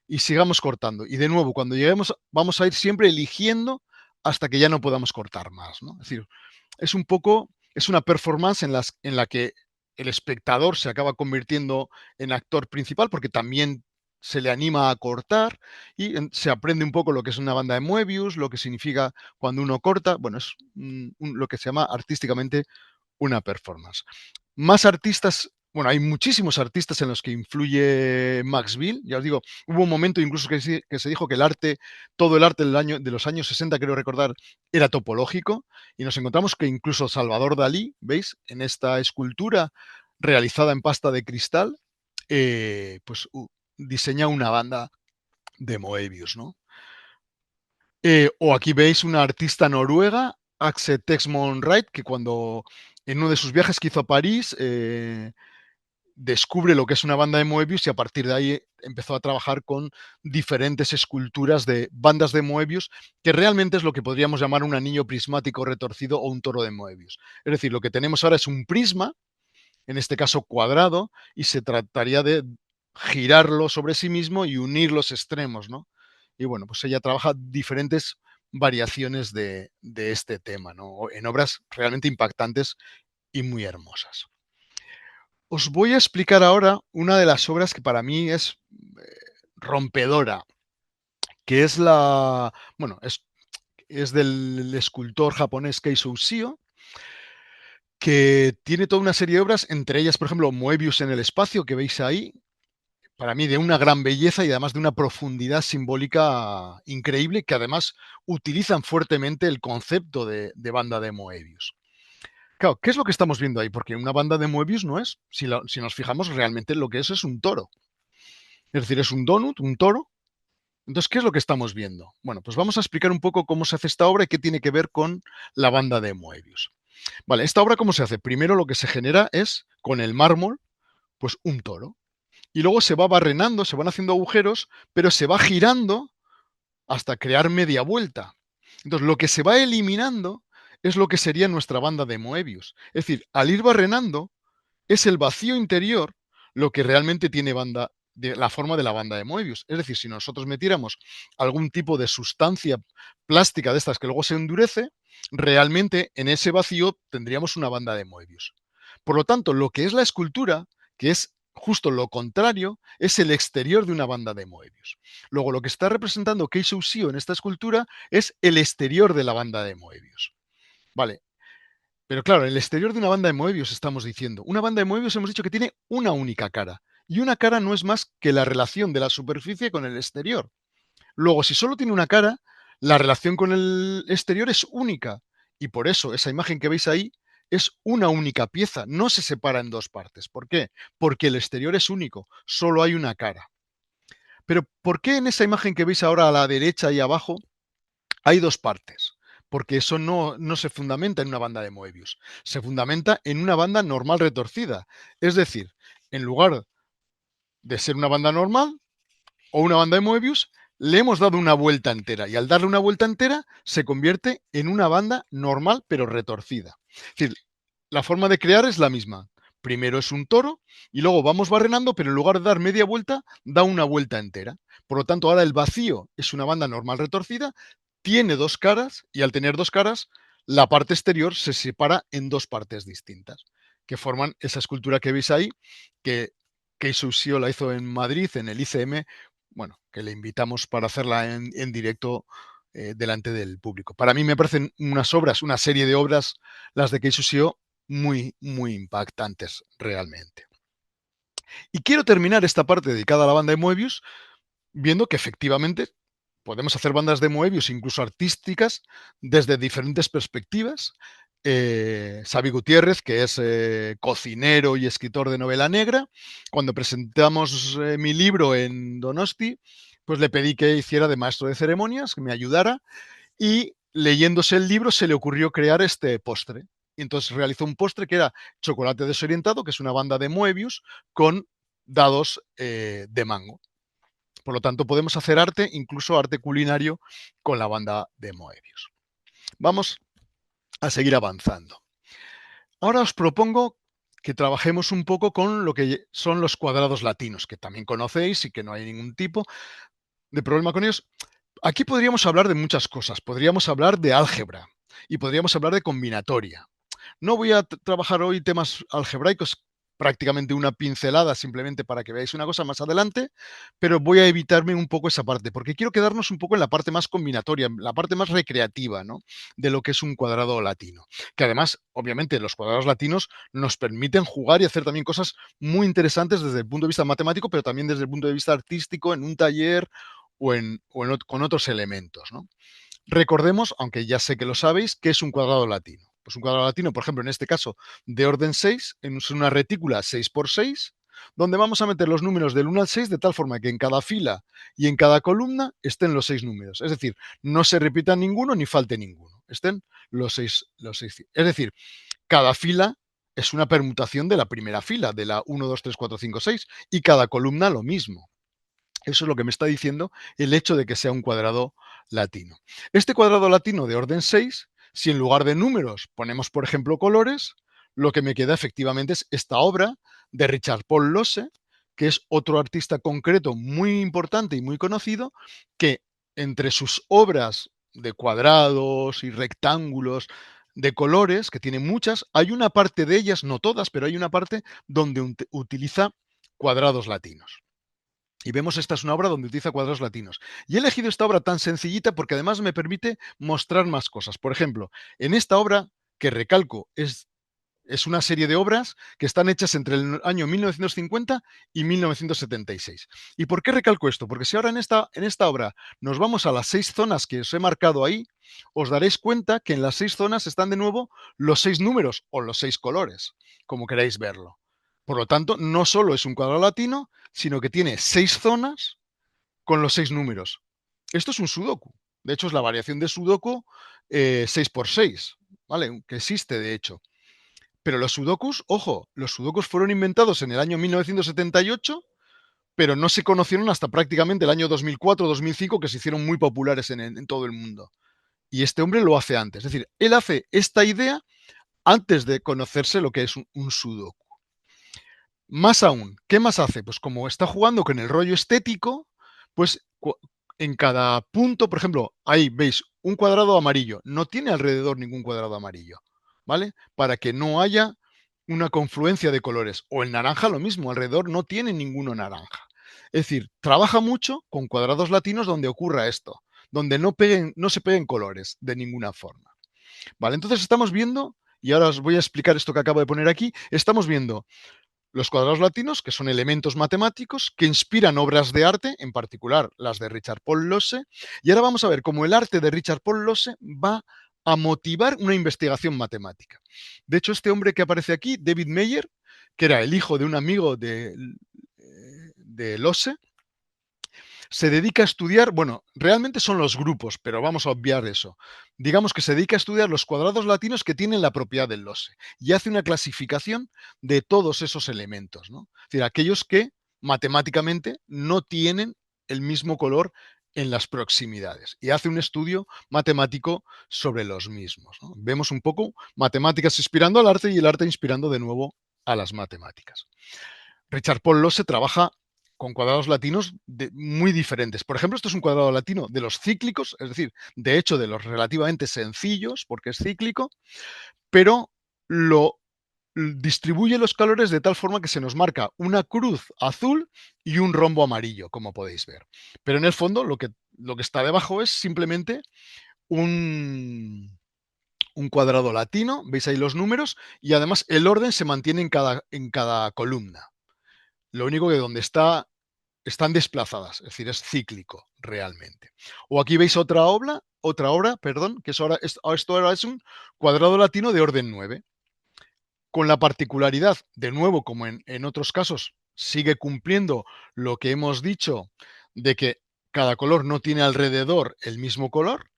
Y sigamos cortando. Y de nuevo, cuando lleguemos, vamos a ir siempre eligiendo hasta que ya no podamos cortar más, ¿no? Es decir, es un poco, es una performance en la que el espectador se acaba convirtiendo en actor principal porque también se le anima a cortar y se aprende un poco lo que es una banda de Moebius, lo que significa cuando uno corta. Bueno, es lo que se llama artísticamente una performance. Más artistas, bueno, hay muchísimos artistas en los que influye Max Bill. Ya os digo, hubo un momento incluso que se dijo que el arte, todo el arte de los años 60, creo recordar, era topológico. Y nos encontramos que incluso Salvador Dalí, ¿veis? En esta escultura realizada en pasta de cristal, pues diseña una banda de Moebius, ¿no? O aquí veis una artista noruega, Axe Texmon Wright, que cuando en uno de sus viajes que hizo a París, descubre lo que es una banda de Moebius y a partir de ahí empezó a trabajar con diferentes esculturas de bandas de Moebius, que realmente es lo que podríamos llamar un anillo prismático retorcido o un toro de Moebius. Es decir, lo que tenemos ahora es un prisma, en este caso cuadrado, y se trataría de girarlo sobre sí mismo y unir los extremos, ¿no? Y bueno, pues ella trabaja diferentes variaciones de este tema, ¿no? En obras realmente impactantes y muy hermosas. Os voy a explicar ahora una de las obras que para mí es rompedora, que es bueno, es del escultor japonés Keizo Ushio, que tiene toda una serie de obras, entre ellas, por ejemplo, Moebius en el espacio, que veis ahí, para mí de una gran belleza y además de una profundidad simbólica increíble, que además utilizan fuertemente el concepto de banda de Moebius. Claro, ¿qué es lo que estamos viendo ahí? Porque una banda de Moebius no es, si nos fijamos, realmente lo que es un toro. Es decir, es un donut, un toro. Entonces, ¿qué es lo que estamos viendo? Bueno, pues vamos a explicar un poco cómo se hace esta obra y qué tiene que ver con la banda de Moebius. Vale, esta obra, ¿cómo se hace? Primero lo que se genera es, con el mármol, pues un toro. Y luego se va barrenando, se van haciendo agujeros, pero se va girando hasta crear media vuelta. Entonces, lo que se va eliminando es lo que sería nuestra banda de Moebius. Es decir, al ir barrenando, es el vacío interior lo que realmente tiene banda, de la forma de la banda de Moebius. Es decir, si nosotros metiéramos algún tipo de sustancia plástica de estas que luego se endurece, realmente en ese vacío tendríamos una banda de Moebius. Por lo tanto, lo que es la escultura, que es justo lo contrario, es el exterior de una banda de Moebius. Luego, lo que está representando Keizo Ushio en esta escultura es el exterior de la banda de Moebius. Vale, pero claro, en el exterior de una banda de Moebius estamos diciendo. Una banda de Moebius hemos dicho que tiene una única cara. Y una cara no es más que la relación de la superficie con el exterior. Luego, si solo tiene una cara, la relación con el exterior es única. Y por eso esa imagen que veis ahí es una única pieza, no se separa en dos partes. ¿Por qué? Porque el exterior es único, solo hay una cara. Pero ¿por qué en esa imagen que veis ahora a la derecha y abajo hay dos partes? Porque eso no se fundamenta en una banda de Moebius, se fundamenta en una banda normal retorcida. Es decir, en lugar de ser una banda normal o una banda de Moebius, le hemos dado una vuelta entera y al darle una vuelta entera se convierte en una banda normal pero retorcida. Es decir, la forma de crear es la misma. Primero es un toro y luego vamos barrenando, pero en lugar de dar media vuelta, da una vuelta entera. Por lo tanto, ahora el vacío es una banda normal retorcida, tiene dos caras y al tener dos caras, la parte exterior se separa en dos partes distintas, que forman esa escultura que veis ahí, que Keizo Ushio la hizo en Madrid, en el ICM, bueno, que le invitamos para hacerla en directo delante del público. Para mí me parecen unas obras, una serie de obras, las de Keizo Ushio, muy, muy impactantes realmente. Y quiero terminar esta parte dedicada a la banda de Moebius viendo que efectivamente podemos hacer bandas de Moebius, incluso artísticas, desde diferentes perspectivas. Xavi Gutiérrez, que es cocinero y escritor de novela negra, cuando presentamos mi libro en Donosti, pues le pedí que hiciera de maestro de ceremonias, que me ayudara, y leyéndose el libro se le ocurrió crear este postre. Y entonces realizó un postre que era chocolate desorientado, que es una banda de Moebius, con dados de mango. Por lo tanto, podemos hacer arte, incluso arte culinario, con la banda de Moebius. Vamos a seguir avanzando. Ahora os propongo que trabajemos un poco con lo que son los cuadrados latinos, que también conocéis y que no hay ningún tipo de problema con ellos. Aquí podríamos hablar de muchas cosas. Podríamos hablar de álgebra y podríamos hablar de combinatoria. No voy a trabajar hoy temas algebraicos, prácticamente una pincelada simplemente para que veáis una cosa más adelante, pero voy a evitarme un poco esa parte, porque quiero quedarnos un poco en la parte más combinatoria, la parte más recreativa, ¿no? De lo que es un cuadrado latino. Que además, obviamente, los cuadrados latinos nos permiten jugar y hacer también cosas muy interesantes desde el punto de vista matemático, pero también desde el punto de vista artístico, en un taller con otros elementos, ¿no? Recordemos, aunque ya sé que lo sabéis, que es un cuadrado latino. Pues un cuadrado latino, por ejemplo, en este caso, de orden 6, en una retícula 6 por 6, donde vamos a meter los números del 1 al 6 de tal forma que en cada fila y en cada columna estén los 6 números. Es decir, no se repita ninguno ni falte ninguno. Estén los seis. Es decir, cada fila es una permutación de la primera fila, de la 1, 2, 3, 4, 5, 6, y cada columna lo mismo. Eso es lo que me está diciendo el hecho de que sea un cuadrado latino. Este cuadrado latino de orden 6, si en lugar de números ponemos, por ejemplo, colores, lo que me queda efectivamente es esta obra de Richard Paul Losse, que es otro artista concreto muy importante y muy conocido, que entre sus obras de cuadrados y rectángulos de colores, que tiene muchas, hay una parte de ellas, no todas, pero hay una parte donde utiliza cuadrados latinos. Y vemos esta es una obra donde utiliza cuadrados latinos. Y he elegido esta obra tan sencillita porque además me permite mostrar más cosas. Por ejemplo, en esta obra, que recalco, es una serie de obras que están hechas entre el año 1950 y 1976. ¿Y por qué recalco esto? Porque si ahora en esta obra nos vamos a las 6 zonas que os he marcado ahí, os daréis cuenta que en las 6 zonas están de nuevo los 6 números o los 6 colores, como queráis verlo. Por lo tanto, no solo es un cuadrado latino, sino que tiene 6 zonas con los 6 números. Esto es un sudoku. De hecho, es la variación de sudoku 6 por 6, ¿vale? Que existe, de hecho. Pero los sudokus, ojo, los sudokus fueron inventados en el año 1978, pero no se conocieron hasta prácticamente el año 2004-2005, que se hicieron muy populares en todo el mundo. Y este hombre lo hace antes. Es decir, él hace esta idea antes de conocerse lo que es un sudoku. Más aún, ¿qué más hace? Pues como está jugando con el rollo estético, pues en cada punto, por ejemplo, ahí veis un cuadrado amarillo, no tiene alrededor ningún cuadrado amarillo, ¿vale? Para que no haya una confluencia de colores. O el naranja lo mismo, alrededor no tiene ninguno naranja. Es decir, trabaja mucho con cuadrados latinos donde ocurra esto, donde no se peguen colores de ninguna forma. ¿Vale? Entonces estamos viendo, y ahora os voy a explicar esto que acabo de poner aquí, estamos viendo los cuadrados latinos, que son elementos matemáticos que inspiran obras de arte, en particular las de Richard Paul Losse. Y ahora vamos a ver cómo el arte de Richard Paul Losse va a motivar una investigación matemática. De hecho, este hombre que aparece aquí, David Meyer, que era el hijo de un amigo de Losse, se dedica a estudiar, bueno, realmente son los grupos, pero vamos a obviar eso. Digamos que se dedica a estudiar los cuadrados latinos que tienen la propiedad del losse y hace una clasificación de todos esos elementos, ¿no? Es decir, aquellos que matemáticamente no tienen el mismo color en las proximidades y hace un estudio matemático sobre los mismos, ¿no? Vemos un poco matemáticas inspirando al arte y el arte inspirando de nuevo a las matemáticas. Richard Paul Losse trabaja con cuadrados latinos muy diferentes. Por ejemplo, esto es un cuadrado latino de los cíclicos, es decir, de hecho de los relativamente sencillos, porque es cíclico, pero lo distribuye los colores de tal forma que se nos marca una cruz azul y un rombo amarillo, como podéis ver. Pero en el fondo lo que está debajo es simplemente un, un cuadrado latino, veis ahí los números, y además el orden se mantiene en cada columna. Lo único que donde están desplazadas, es decir, es cíclico realmente. O aquí veis otra obra, perdón, que esto ahora es un cuadrado latino de orden 9, con la particularidad, de nuevo, como en otros casos, sigue cumpliendo lo que hemos dicho de que cada color no tiene alrededor el mismo color,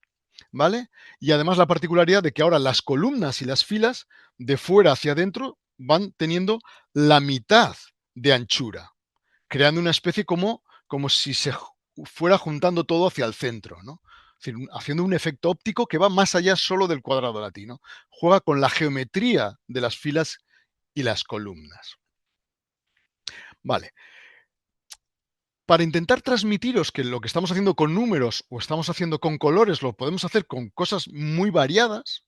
¿vale? Y además la particularidad de que ahora las columnas y las filas de fuera hacia adentro van teniendo la mitad de anchura, creando una especie como si se fuera juntando todo hacia el centro, ¿no? Es decir, haciendo un efecto óptico que va más allá solo del cuadrado latino. Juega con la geometría de las filas y las columnas. Vale. Para intentar transmitiros que lo que estamos haciendo con números o estamos haciendo con colores lo podemos hacer con cosas muy variadas,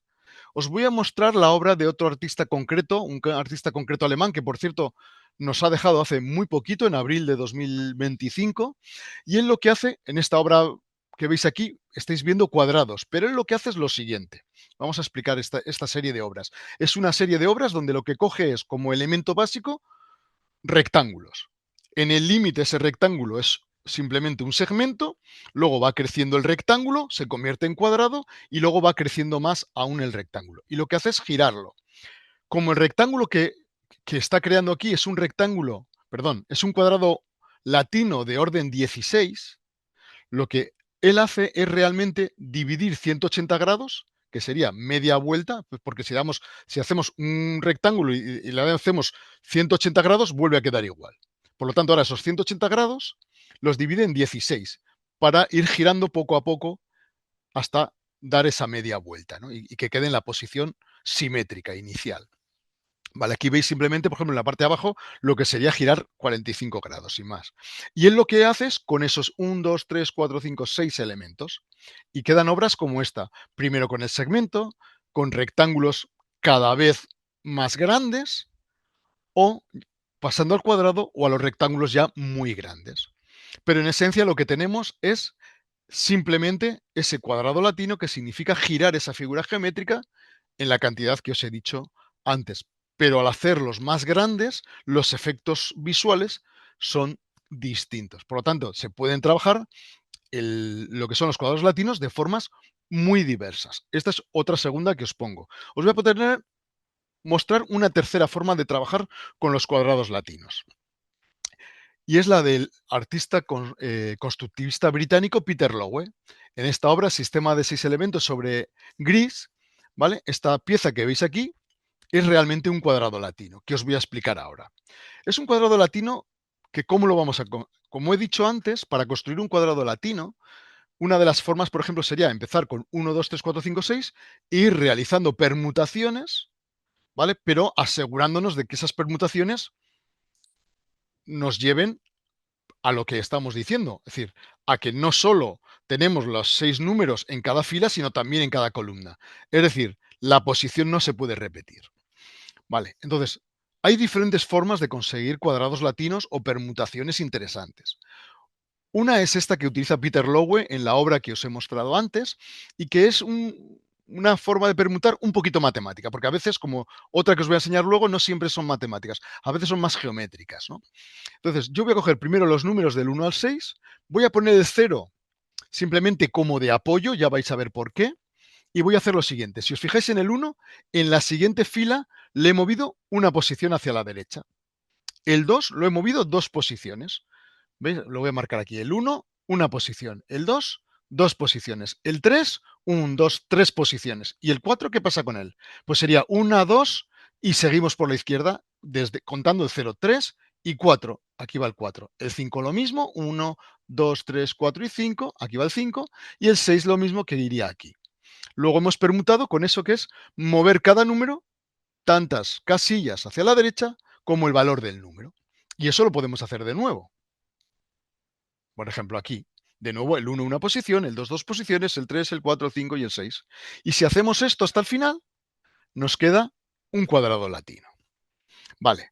os voy a mostrar la obra de otro artista concreto, un artista concreto alemán que, por cierto, nos ha dejado hace muy poquito, en abril de 2025, y él lo que hace, en esta obra que veis aquí, estáis viendo cuadrados, pero él lo que hace es lo siguiente. Vamos a explicar esta serie de obras. Es una serie de obras donde lo que coge es como elemento básico rectángulos. En el límite ese rectángulo es simplemente un segmento, luego va creciendo el rectángulo, se convierte en cuadrado y luego va creciendo más aún el rectángulo. Y lo que hace es girarlo. Como el rectángulo que está creando aquí es un rectángulo, perdón, es un cuadrado latino de orden 16, lo que él hace es realmente dividir 180 grados, que sería media vuelta, pues porque si hacemos un rectángulo y le hacemos 180 grados, vuelve a quedar igual. Por lo tanto, ahora esos 180 grados los divide en 16 para ir girando poco a poco hasta dar esa media vuelta, ¿no? Y que quede en la posición simétrica inicial. Vale, aquí veis simplemente, por ejemplo, en la parte de abajo, lo que sería girar 45 grados, sin más. Y él lo que hace es con esos 1, 2, 3, 4, 5, 6 elementos. Y quedan obras como esta. Primero con el segmento, con rectángulos cada vez más grandes, o pasando al cuadrado o a los rectángulos ya muy grandes. Pero en esencia lo que tenemos es simplemente ese cuadrado latino que significa girar esa figura geométrica en la cantidad que os he dicho antes. Pero al hacerlos más grandes, los efectos visuales son distintos. Por lo tanto, se pueden trabajar lo que son los cuadrados latinos de formas muy diversas. Esta es otra segunda que os pongo. Os voy a poder mostrar una tercera forma de trabajar con los cuadrados latinos. Y es la del artista constructivista británico Peter Lowe. En esta obra, Sistema de 6 elementos sobre gris, ¿vale? Esta pieza que veis aquí es realmente un cuadrado latino, que os voy a explicar ahora. Es un cuadrado latino que, ¿cómo lo vamos a...? Como he dicho antes, para construir un cuadrado latino, una de las formas, por ejemplo, sería empezar con 1, 2, 3, 4, 5, 6 e ir realizando permutaciones, ¿vale? Pero asegurándonos de que esas permutaciones nos lleven a lo que estamos diciendo, es decir, a que no solo tenemos los 6 números en cada fila, sino también en cada columna. Es decir, la posición no se puede repetir. Vale, entonces, hay diferentes formas de conseguir cuadrados latinos o permutaciones interesantes. Una es esta que utiliza Peter Lowe en la obra que os he mostrado antes y que es una forma de permutar un poquito matemática, porque a veces, como otra que os voy a enseñar luego, no siempre son matemáticas, a veces son más geométricas, ¿no? Entonces, yo voy a coger primero los números del 1 al 6, voy a poner el 0 simplemente como de apoyo, ya vais a ver por qué, y voy a hacer lo siguiente. Si os fijáis en el 1, en la siguiente fila le he movido una posición hacia la derecha. El 2 lo he movido 2 posiciones. ¿Veis? Lo voy a marcar aquí. El 1, una posición. El 2, 2 posiciones. El 3, 1, 2, 3 posiciones. ¿Y el 4 qué pasa con él? Pues sería 1, 2 y seguimos por la izquierda contando el 0, 3 y 4. Aquí va el 4. El 5 lo mismo. 1, 2, 3, 4 y 5. Aquí va el 5. Y el 6 lo mismo que iría aquí. Luego hemos permutado con eso que es mover cada número tantas casillas hacia la derecha como el valor del número. Y eso lo podemos hacer de nuevo. Por ejemplo, aquí. De nuevo, el 1 una posición, el 2 dos posiciones, el 3, el 4, el 5 y el 6. Y si hacemos esto hasta el final, nos queda un cuadrado latino. Vale.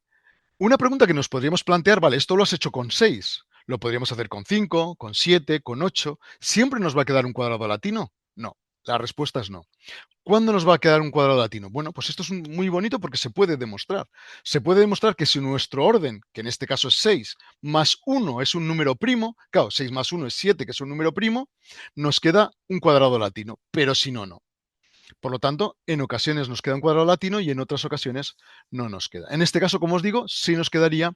Una pregunta que nos podríamos plantear, vale, esto lo has hecho con 6. Lo podríamos hacer con 5, con 7, con 8. ¿Siempre nos va a quedar un cuadrado latino? No. La respuesta es no. ¿Cuándo nos va a quedar un cuadrado latino? Bueno, pues esto es muy bonito porque se puede demostrar. Se puede demostrar que si nuestro orden, que en este caso es 6, más 1 es un número primo, claro, 6 más 1 es 7, que es un número primo, nos queda un cuadrado latino, pero si no, no. Por lo tanto, en ocasiones nos queda un cuadrado latino y en otras ocasiones no nos queda. En este caso, como os digo, sí nos quedaría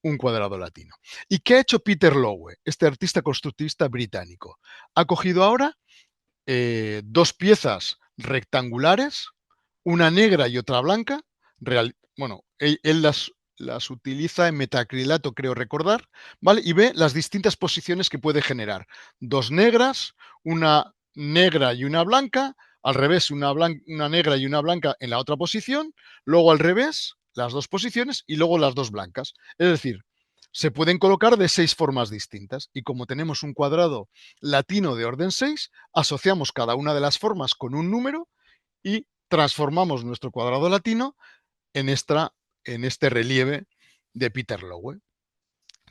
un cuadrado latino. ¿Y qué ha hecho Peter Lowe, este artista constructivista británico? Ha cogido ahora dos piezas rectangulares, una negra y otra blanca. Bueno, él las utiliza en metacrilato, creo recordar, ¿vale? Y ve las distintas posiciones que puede generar. Dos negras, una negra y una blanca, al revés, una negra y una blanca en la otra posición, luego al revés, las dos posiciones y luego las dos blancas. Es decir, se pueden colocar de 6 formas distintas y como tenemos un cuadrado latino de orden 6, asociamos cada una de las formas con un número y transformamos nuestro cuadrado latino en, en este relieve de Peter Lowe.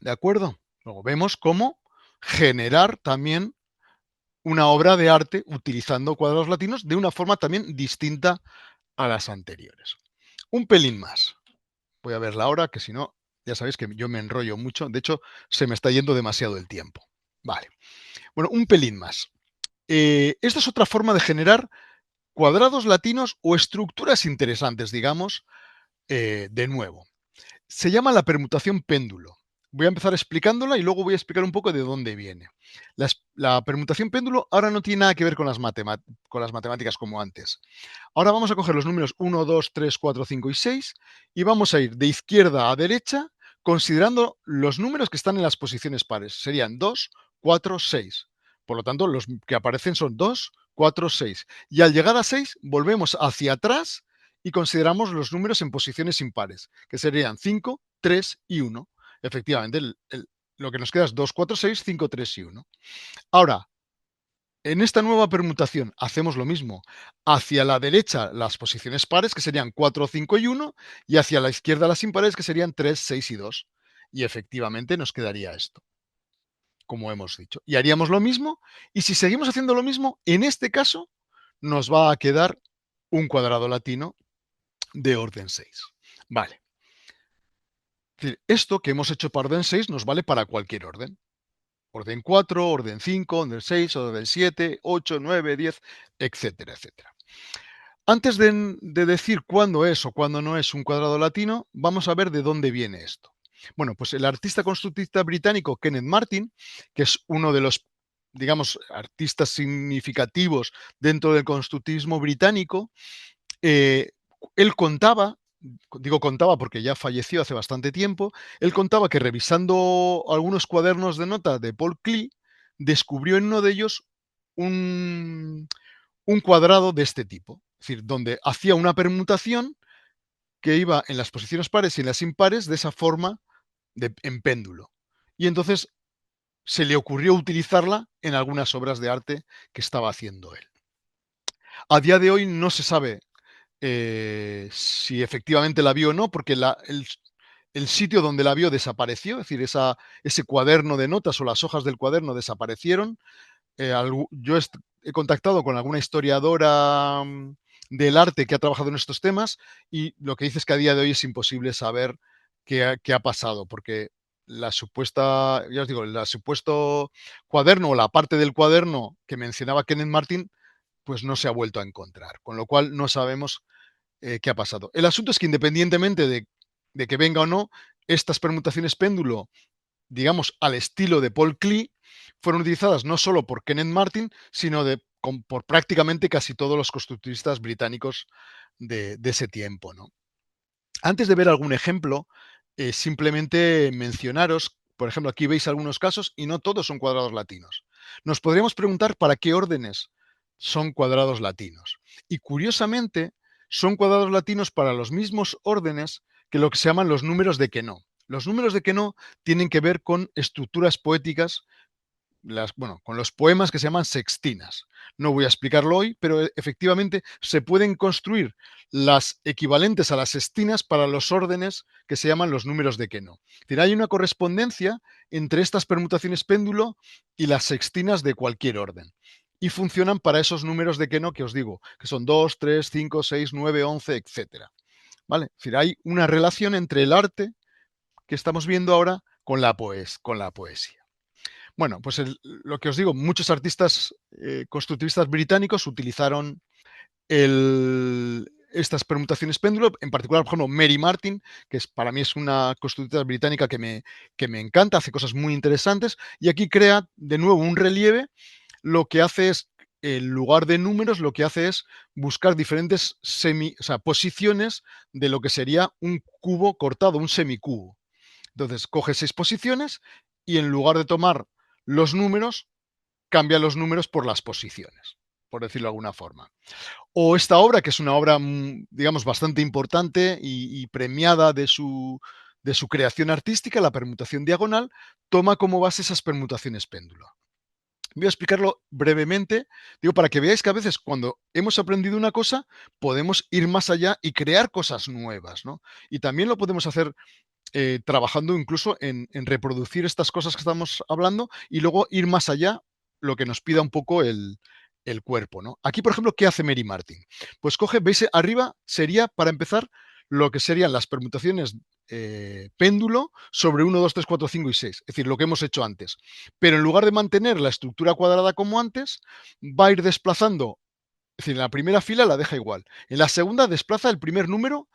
¿De acuerdo? Luego vemos cómo generar también una obra de arte utilizando cuadrados latinos de una forma también distinta a las anteriores. Un pelín más. Voy a ver la hora, que si no, ya sabéis que yo me enrollo mucho. De hecho, se me está yendo demasiado el tiempo. Vale. Bueno, un pelín más. Esta es otra forma de generar cuadrados latinos o estructuras interesantes, digamos, de nuevo. Se llama la permutación péndulo. Voy a empezar explicándola y luego voy a explicar un poco de dónde viene. La permutación péndulo ahora no tiene nada que ver con con las matemáticas como antes. Ahora vamos a coger los números 1, 2, 3, 4, 5 y 6 y vamos a ir de izquierda a derecha considerando los números que están en las posiciones pares. Serían 2, 4, 6. Por lo tanto, los que aparecen son 2, 4, 6. Y al llegar a 6, volvemos hacia atrás y consideramos los números en posiciones impares, que serían 5, 3 y 1. Efectivamente, lo que nos queda es 2, 4, 6, 5, 3 y 1. Ahora, en esta nueva permutación hacemos lo mismo. Hacia la derecha las posiciones pares, que serían 4, 5 y 1, y hacia la izquierda las impares, que serían 3, 6 y 2. Y efectivamente nos quedaría esto, como hemos dicho. Y haríamos lo mismo, y si seguimos haciendo lo mismo, en este caso nos va a quedar un cuadrado latino de orden 6. Vale. Es decir, esto que hemos hecho para orden 6 nos vale para cualquier orden. Orden 4, orden 5, orden 6, orden 7, 8, 9, 10, etcétera, etcétera. Antes de decir cuándo es o cuándo no es un cuadrado latino, vamos a ver de dónde viene esto. Bueno, pues el artista constructivista británico Kenneth Martin, que es uno de los, digamos, artistas significativos dentro del constructivismo británico, eh, él contaba, digo contaba porque ya falleció hace bastante tiempo, él contaba que revisando algunos cuadernos de notas de Paul Klee, descubrió en uno de ellos un, un cuadrado de este tipo, es decir, donde hacía una permutación que iba en las posiciones pares y en las impares de esa forma en péndulo. Y entonces se le ocurrió utilizarla en algunas obras de arte que estaba haciendo él. A día de hoy no se sabe si efectivamente la vio o no, porque el sitio donde la vio desapareció, es decir, ese cuaderno de notas o las hojas del cuaderno desaparecieron. Yo he contactado con alguna historiadora del arte que ha trabajado en estos temas y lo que dice es que a día de hoy es imposible saber qué ha pasado, porque la supuesta, ya os digo, el supuesto cuaderno o la parte del cuaderno que mencionaba Kenneth Martin, pues no se ha vuelto a encontrar, con lo cual no sabemos qué ha pasado. El asunto es que independientemente de que venga o no, estas permutaciones péndulo, digamos, al estilo de Paul Klee, fueron utilizadas no solo por Kenneth Martin, sino por prácticamente casi todos los constructivistas británicos de ese tiempo, ¿no? Antes de ver algún ejemplo, simplemente mencionaros, por ejemplo, aquí veis algunos casos y no todos son cuadrados latinos. Nos podríamos preguntar para qué órdenes son cuadrados latinos. Y curiosamente, son cuadrados latinos para los mismos órdenes que lo que se llaman los números de Queneau. Los números de Queneau tienen que ver con estructuras poéticas, bueno, con los poemas que se llaman sextinas. No voy a explicarlo hoy, pero efectivamente se pueden construir las equivalentes a las sextinas para los órdenes que se llaman los números de Queneau. Es decir, hay una correspondencia entre estas permutaciones péndulo y las sextinas de cualquier orden. y funcionan para esos números de Keno que os digo, que son 2, 3, 5, 6, 9, 11, etcétera. ¿Vale? Es decir, hay una relación entre el arte que estamos viendo ahora con la poesía. Bueno, pues lo que os digo, muchos artistas constructivistas británicos utilizaron estas permutaciones péndulo, en particular, por ejemplo, Mary Martin, que para mí es una constructivista británica que me encanta, hace cosas muy interesantes, y aquí crea de nuevo un relieve. Lo que hace es, en lugar de números, lo que hace es buscar diferentes o sea, posiciones de lo que sería un cubo cortado, un semicubo. Entonces, coge 6 posiciones y en lugar de tomar los números, cambia los números por las posiciones, por decirlo de alguna forma. O esta obra, que es una obra, digamos, bastante importante y premiada de su creación artística, la permutación diagonal, toma como base esas permutaciones péndulo. Voy a explicarlo brevemente, digo, para que veáis que a veces cuando hemos aprendido una cosa, podemos ir más allá y crear cosas nuevas, ¿no? Y también lo podemos hacer trabajando incluso en reproducir estas cosas que estamos hablando y luego ir más allá, lo que nos pida un poco el cuerpo, ¿no? Aquí, por ejemplo, ¿qué hace Mary Martin? Pues coge, veis, arriba sería, para empezar, lo que serían las permutaciones péndulo sobre 1, 2, 3, 4, 5 y 6, es decir, lo que hemos hecho antes. Pero en lugar de mantener la estructura cuadrada como antes, va a ir desplazando, es decir, en la primera fila la deja igual, en la segunda desplaza el primer número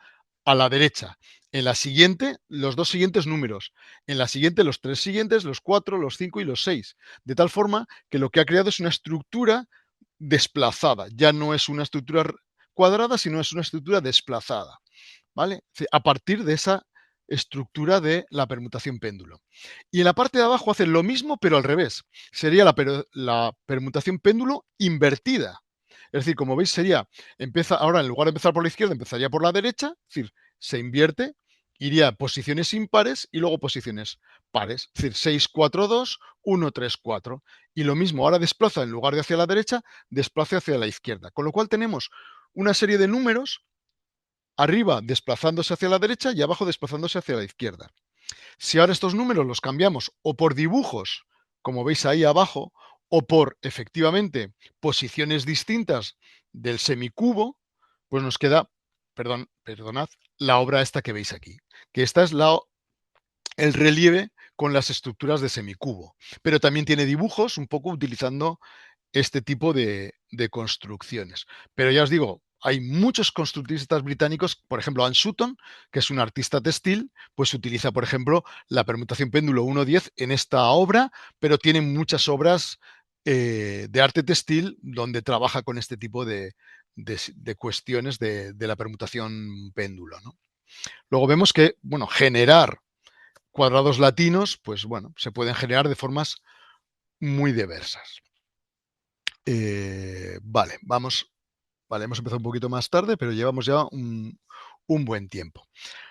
a la derecha. En la siguiente, los dos siguientes números. En la siguiente, los tres siguientes, los 4, los 5 y los 6. De tal forma que lo que ha creado es una estructura desplazada. Ya no es una estructura cuadrada, sino es una estructura desplazada. ¿Vale? A partir de esa estructura de la permutación péndulo. Y en la parte de abajo hace lo mismo, pero al revés. Sería la permutación péndulo invertida. Es decir, como veis, sería, ahora en lugar de empezar por la izquierda, empezaría por la derecha, es decir, se invierte, iría a posiciones impares y luego posiciones pares, es decir, 6, 4, 2, 1, 3, 4. Y lo mismo, ahora desplaza, en lugar de hacia la derecha, desplaza hacia la izquierda. Con lo cual tenemos una serie de números arriba desplazándose hacia la derecha y abajo desplazándose hacia la izquierda. Si ahora estos números los cambiamos o por dibujos, como veis ahí abajo, o por efectivamente posiciones distintas del semicubo, pues nos queda, perdonad, la obra esta que veis aquí, que esta es el relieve con las estructuras de semicubo, pero también tiene dibujos un poco utilizando este tipo de construcciones. Pero ya os digo, hay muchos constructivistas británicos, por ejemplo, Anne Sutton, que es un artista textil, pues utiliza, por ejemplo, la permutación péndulo 1-10 en esta obra, pero tiene muchas obras de arte textil donde trabaja con este tipo de cuestiones de la permutación péndulo, ¿no? Luego vemos que, bueno, generar cuadrados latinos, pues bueno, se pueden generar de formas muy diversas. Vale, vamos. Vale, hemos empezado un poquito más tarde, pero llevamos ya un buen tiempo.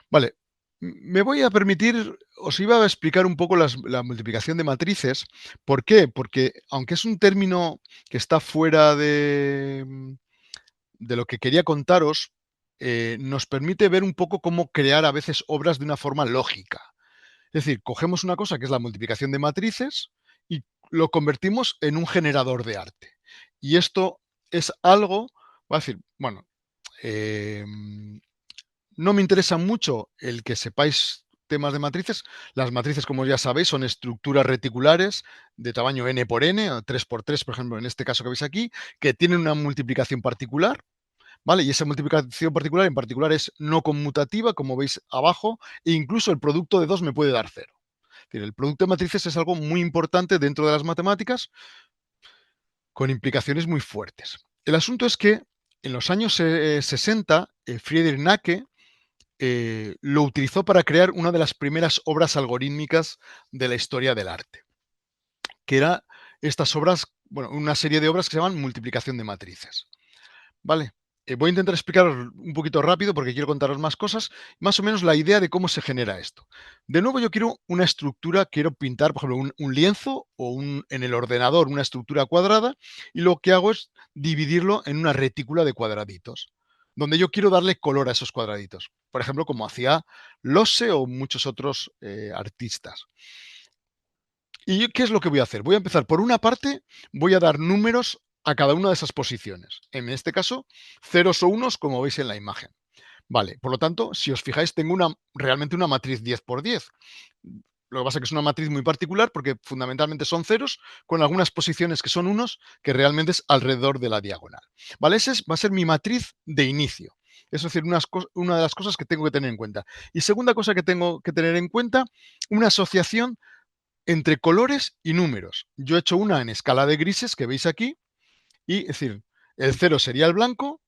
Vale, me voy a permitir, os iba a explicar un poco la multiplicación de matrices. ¿Por qué? Porque aunque es un término que está fuera de lo que quería contaros, nos permite ver un poco cómo crear a veces obras de una forma lógica. Es decir, cogemos una cosa que es la multiplicación de matrices y lo convertimos en un generador de arte. Y esto es algo, voy a decir, bueno, eh, no me interesa mucho el que sepáis temas de matrices. Las matrices, como ya sabéis, son estructuras reticulares de tamaño n por n, o 3 por 3, por ejemplo, en este caso que veis aquí, que tienen una multiplicación particular. ¿Vale? Y esa multiplicación particular en particular es no conmutativa, como veis abajo, e incluso el producto de 2 me puede dar 0. Es decir, el producto de matrices es algo muy importante dentro de las matemáticas, con implicaciones muy fuertes. El asunto es que en los años 60, Friedrich Nacke lo utilizó para crear una de las primeras obras algorítmicas de la historia del arte, que era estas obras, bueno, una serie de obras que se llaman multiplicación de matrices. ¿Vale? Voy a intentar explicar un poquito rápido porque quiero contaros más cosas, más o menos la idea de cómo se genera esto. De nuevo, yo quiero una estructura, quiero pintar, por ejemplo, un lienzo o en el ordenador una estructura cuadrada y lo que hago es dividirlo en una retícula de cuadraditos, donde yo quiero darle color a esos cuadraditos. Por ejemplo, como hacía Losse o muchos otros artistas. ¿Y qué es lo que voy a hacer? Voy a empezar por una parte, voy a dar números a cada una de esas posiciones. En este caso, ceros o unos, como veis en la imagen. Vale, por lo tanto, si os fijáis, tengo realmente una matriz 10 por 10. Lo que pasa es que es una matriz muy particular porque fundamentalmente son ceros con algunas posiciones que son unos, que realmente es alrededor de la diagonal. ¿Vale? Va a ser mi matriz de inicio. Es decir, una de las cosas que tengo que tener en cuenta. Y segunda cosa que tengo que tener en cuenta, una asociación entre colores y números. Yo he hecho una en escala de grises que veis aquí, y es decir, el 0 sería el blanco,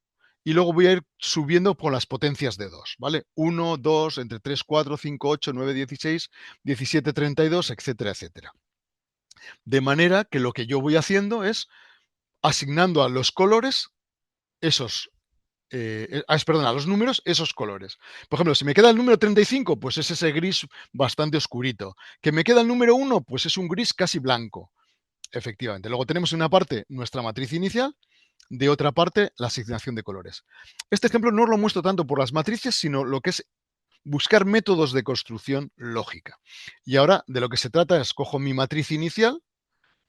y luego voy a ir subiendo por las potencias de 2, ¿vale? 1, 2, entre 3, 4, 5, 8, 9, 16, 17, 32, etcétera, etcétera. De manera que lo que yo voy haciendo es asignando a los colores esos, perdón, a los números esos colores. Por ejemplo, si me queda el número 35, pues es ese gris bastante oscurito. Que me queda el número 1, pues es un gris casi blanco. Efectivamente. Luego tenemos en una parte nuestra matriz inicial, de otra parte la asignación de colores. Este ejemplo no lo muestro tanto por las matrices, sino lo que es buscar métodos de construcción lógica. Y ahora de lo que se trata es cojo mi matriz inicial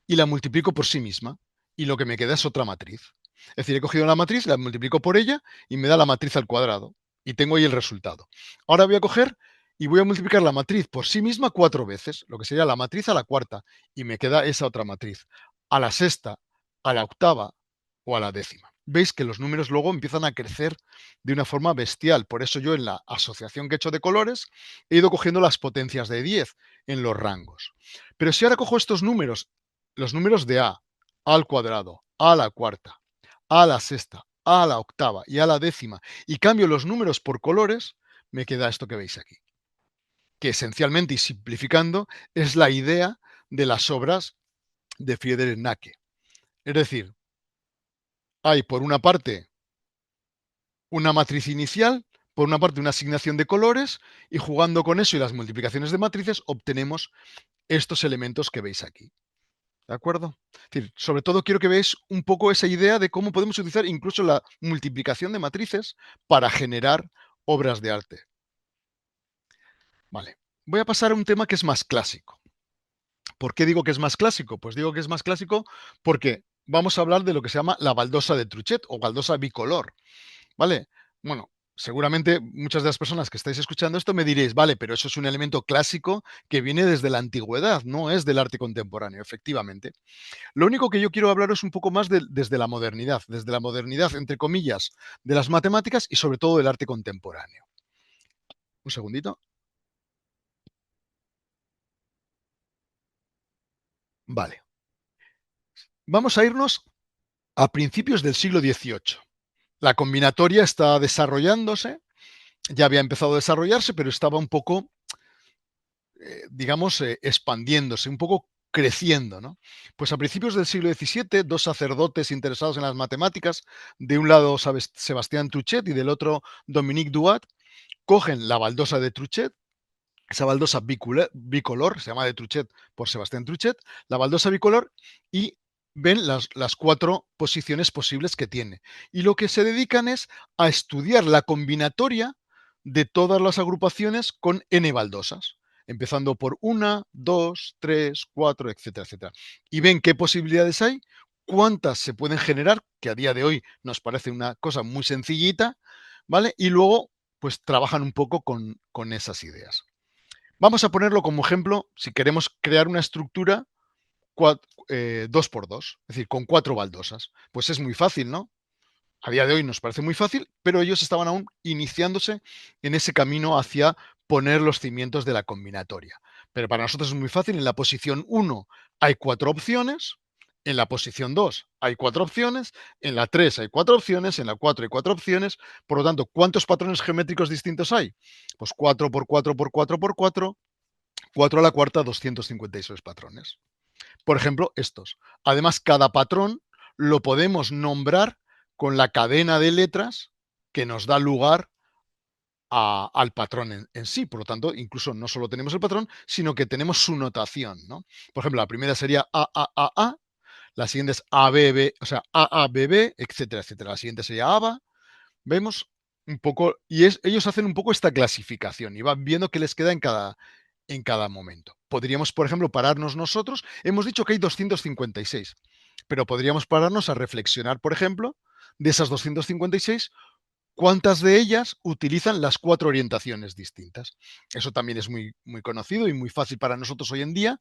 y la multiplico por sí misma. Y lo que me queda es otra matriz. Es decir, he cogido la matriz, la multiplico por ella y me da la matriz al cuadrado. Y tengo ahí el resultado. Ahora voy a coger y voy a multiplicar la matriz por sí misma 4 veces, lo que sería la matriz a la cuarta. Y me queda esa otra matriz. A la sexta, a la octava o a la décima. Veis que los números luego empiezan a crecer de una forma bestial. Por eso yo en la asociación que he hecho de colores he ido cogiendo las potencias de 10 en los rangos. Pero si ahora cojo estos números, los números de A al cuadrado, a la cuarta, a la sexta, a la octava y a la décima, y cambio los números por colores, me queda esto que veis aquí. Que esencialmente y simplificando es la idea de las obras de Friedrich Nacke. Es decir, hay por una parte una matriz inicial, por una parte una asignación de colores, y jugando con eso y las multiplicaciones de matrices obtenemos estos elementos que veis aquí. ¿De acuerdo? Es decir, sobre todo quiero que veáis un poco esa idea de cómo podemos utilizar incluso la multiplicación de matrices para generar obras de arte. Vale. Voy a pasar a un tema que es más clásico. ¿Por qué digo que es más clásico? Pues digo que es más clásico porque vamos a hablar de lo que se llama la baldosa de Truchet o baldosa bicolor. ¿Vale? Bueno, seguramente muchas de las personas que estáis escuchando esto me diréis, vale, pero eso es un elemento clásico que viene desde la antigüedad, no es del arte contemporáneo, efectivamente. Lo único que yo quiero hablaros un poco más desde la modernidad, entre comillas, de las matemáticas y sobre todo del arte contemporáneo. Un segundito. Vale. Vamos a irnos a principios del siglo XVIII. La combinatoria está desarrollándose, ya había empezado a desarrollarse, pero estaba un poco, digamos, expandiéndose, un poco creciendo, ¿no? Pues a principios del siglo XVII, dos sacerdotes interesados en las matemáticas, de un lado Sebastián Truchet y del otro Dominique Duat, cogen la baldosa de Truchet, esa baldosa bicolor, se llama de Truchet por Sebastián Truchet, la baldosa bicolor, y ven las cuatro posiciones posibles que tiene. Y lo que se dedican es a estudiar la combinatoria de todas las agrupaciones con n baldosas, empezando por 1, 2, 3, 4, etcétera, etcétera. Y ven qué posibilidades hay, cuántas se pueden generar, que a día de hoy nos parece una cosa muy sencillita, ¿vale? Y luego, pues trabajan un poco con esas ideas. Vamos a ponerlo como ejemplo si queremos crear una estructura 2 por 2, es decir, con 4 baldosas. Pues es muy fácil, ¿no? A día de hoy nos parece muy fácil, pero ellos estaban aún iniciándose en ese camino hacia poner los cimientos de la combinatoria. Pero para nosotros es muy fácil. En la posición 1 hay 4 opciones, en la posición 2 hay 4 opciones, en la 3 hay 4 opciones, en la 4 hay 4 opciones. Por lo tanto, ¿cuántos patrones geométricos distintos hay? Pues 4 por 4 por 4 por 4, 4 a la cuarta, 256 patrones. Por ejemplo, estos. Además, cada patrón lo podemos nombrar con la cadena de letras que nos da lugar al patrón en sí. Por lo tanto, incluso no solo tenemos el patrón, sino que tenemos su notación, ¿no? Por ejemplo, la primera sería A, la siguiente es ABB, o sea, AABB, etcétera, etcétera. La siguiente sería ABA. Vemos un poco, y ellos hacen un poco esta clasificación y van viendo qué les queda en cada momento. Podríamos, por ejemplo, pararnos nosotros. Hemos dicho que hay 256. Pero podríamos pararnos a reflexionar, por ejemplo, de esas 256, ¿cuántas de ellas utilizan las 4 orientaciones distintas? Eso también es muy, muy conocido y muy fácil para nosotros hoy en día.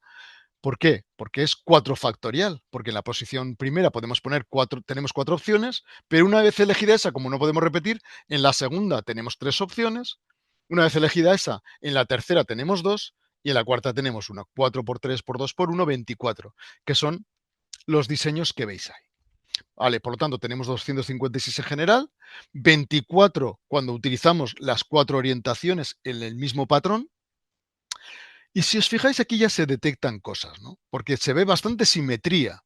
¿Por qué? Porque es 4 factorial, porque en la posición primera podemos poner tenemos 4 opciones, pero una vez elegida esa, como no podemos repetir, en la segunda tenemos 3 opciones, una vez elegida esa, en la tercera tenemos 2 y en la cuarta tenemos una. 4 por 3 por 2 por 1, 24, que son los diseños que veis ahí. Vale, por lo tanto, tenemos 256 en general, 24 cuando utilizamos las 4 orientaciones en el mismo patrón. Y si os fijáis, aquí ya se detectan cosas, ¿no? Porque se ve bastante simetría.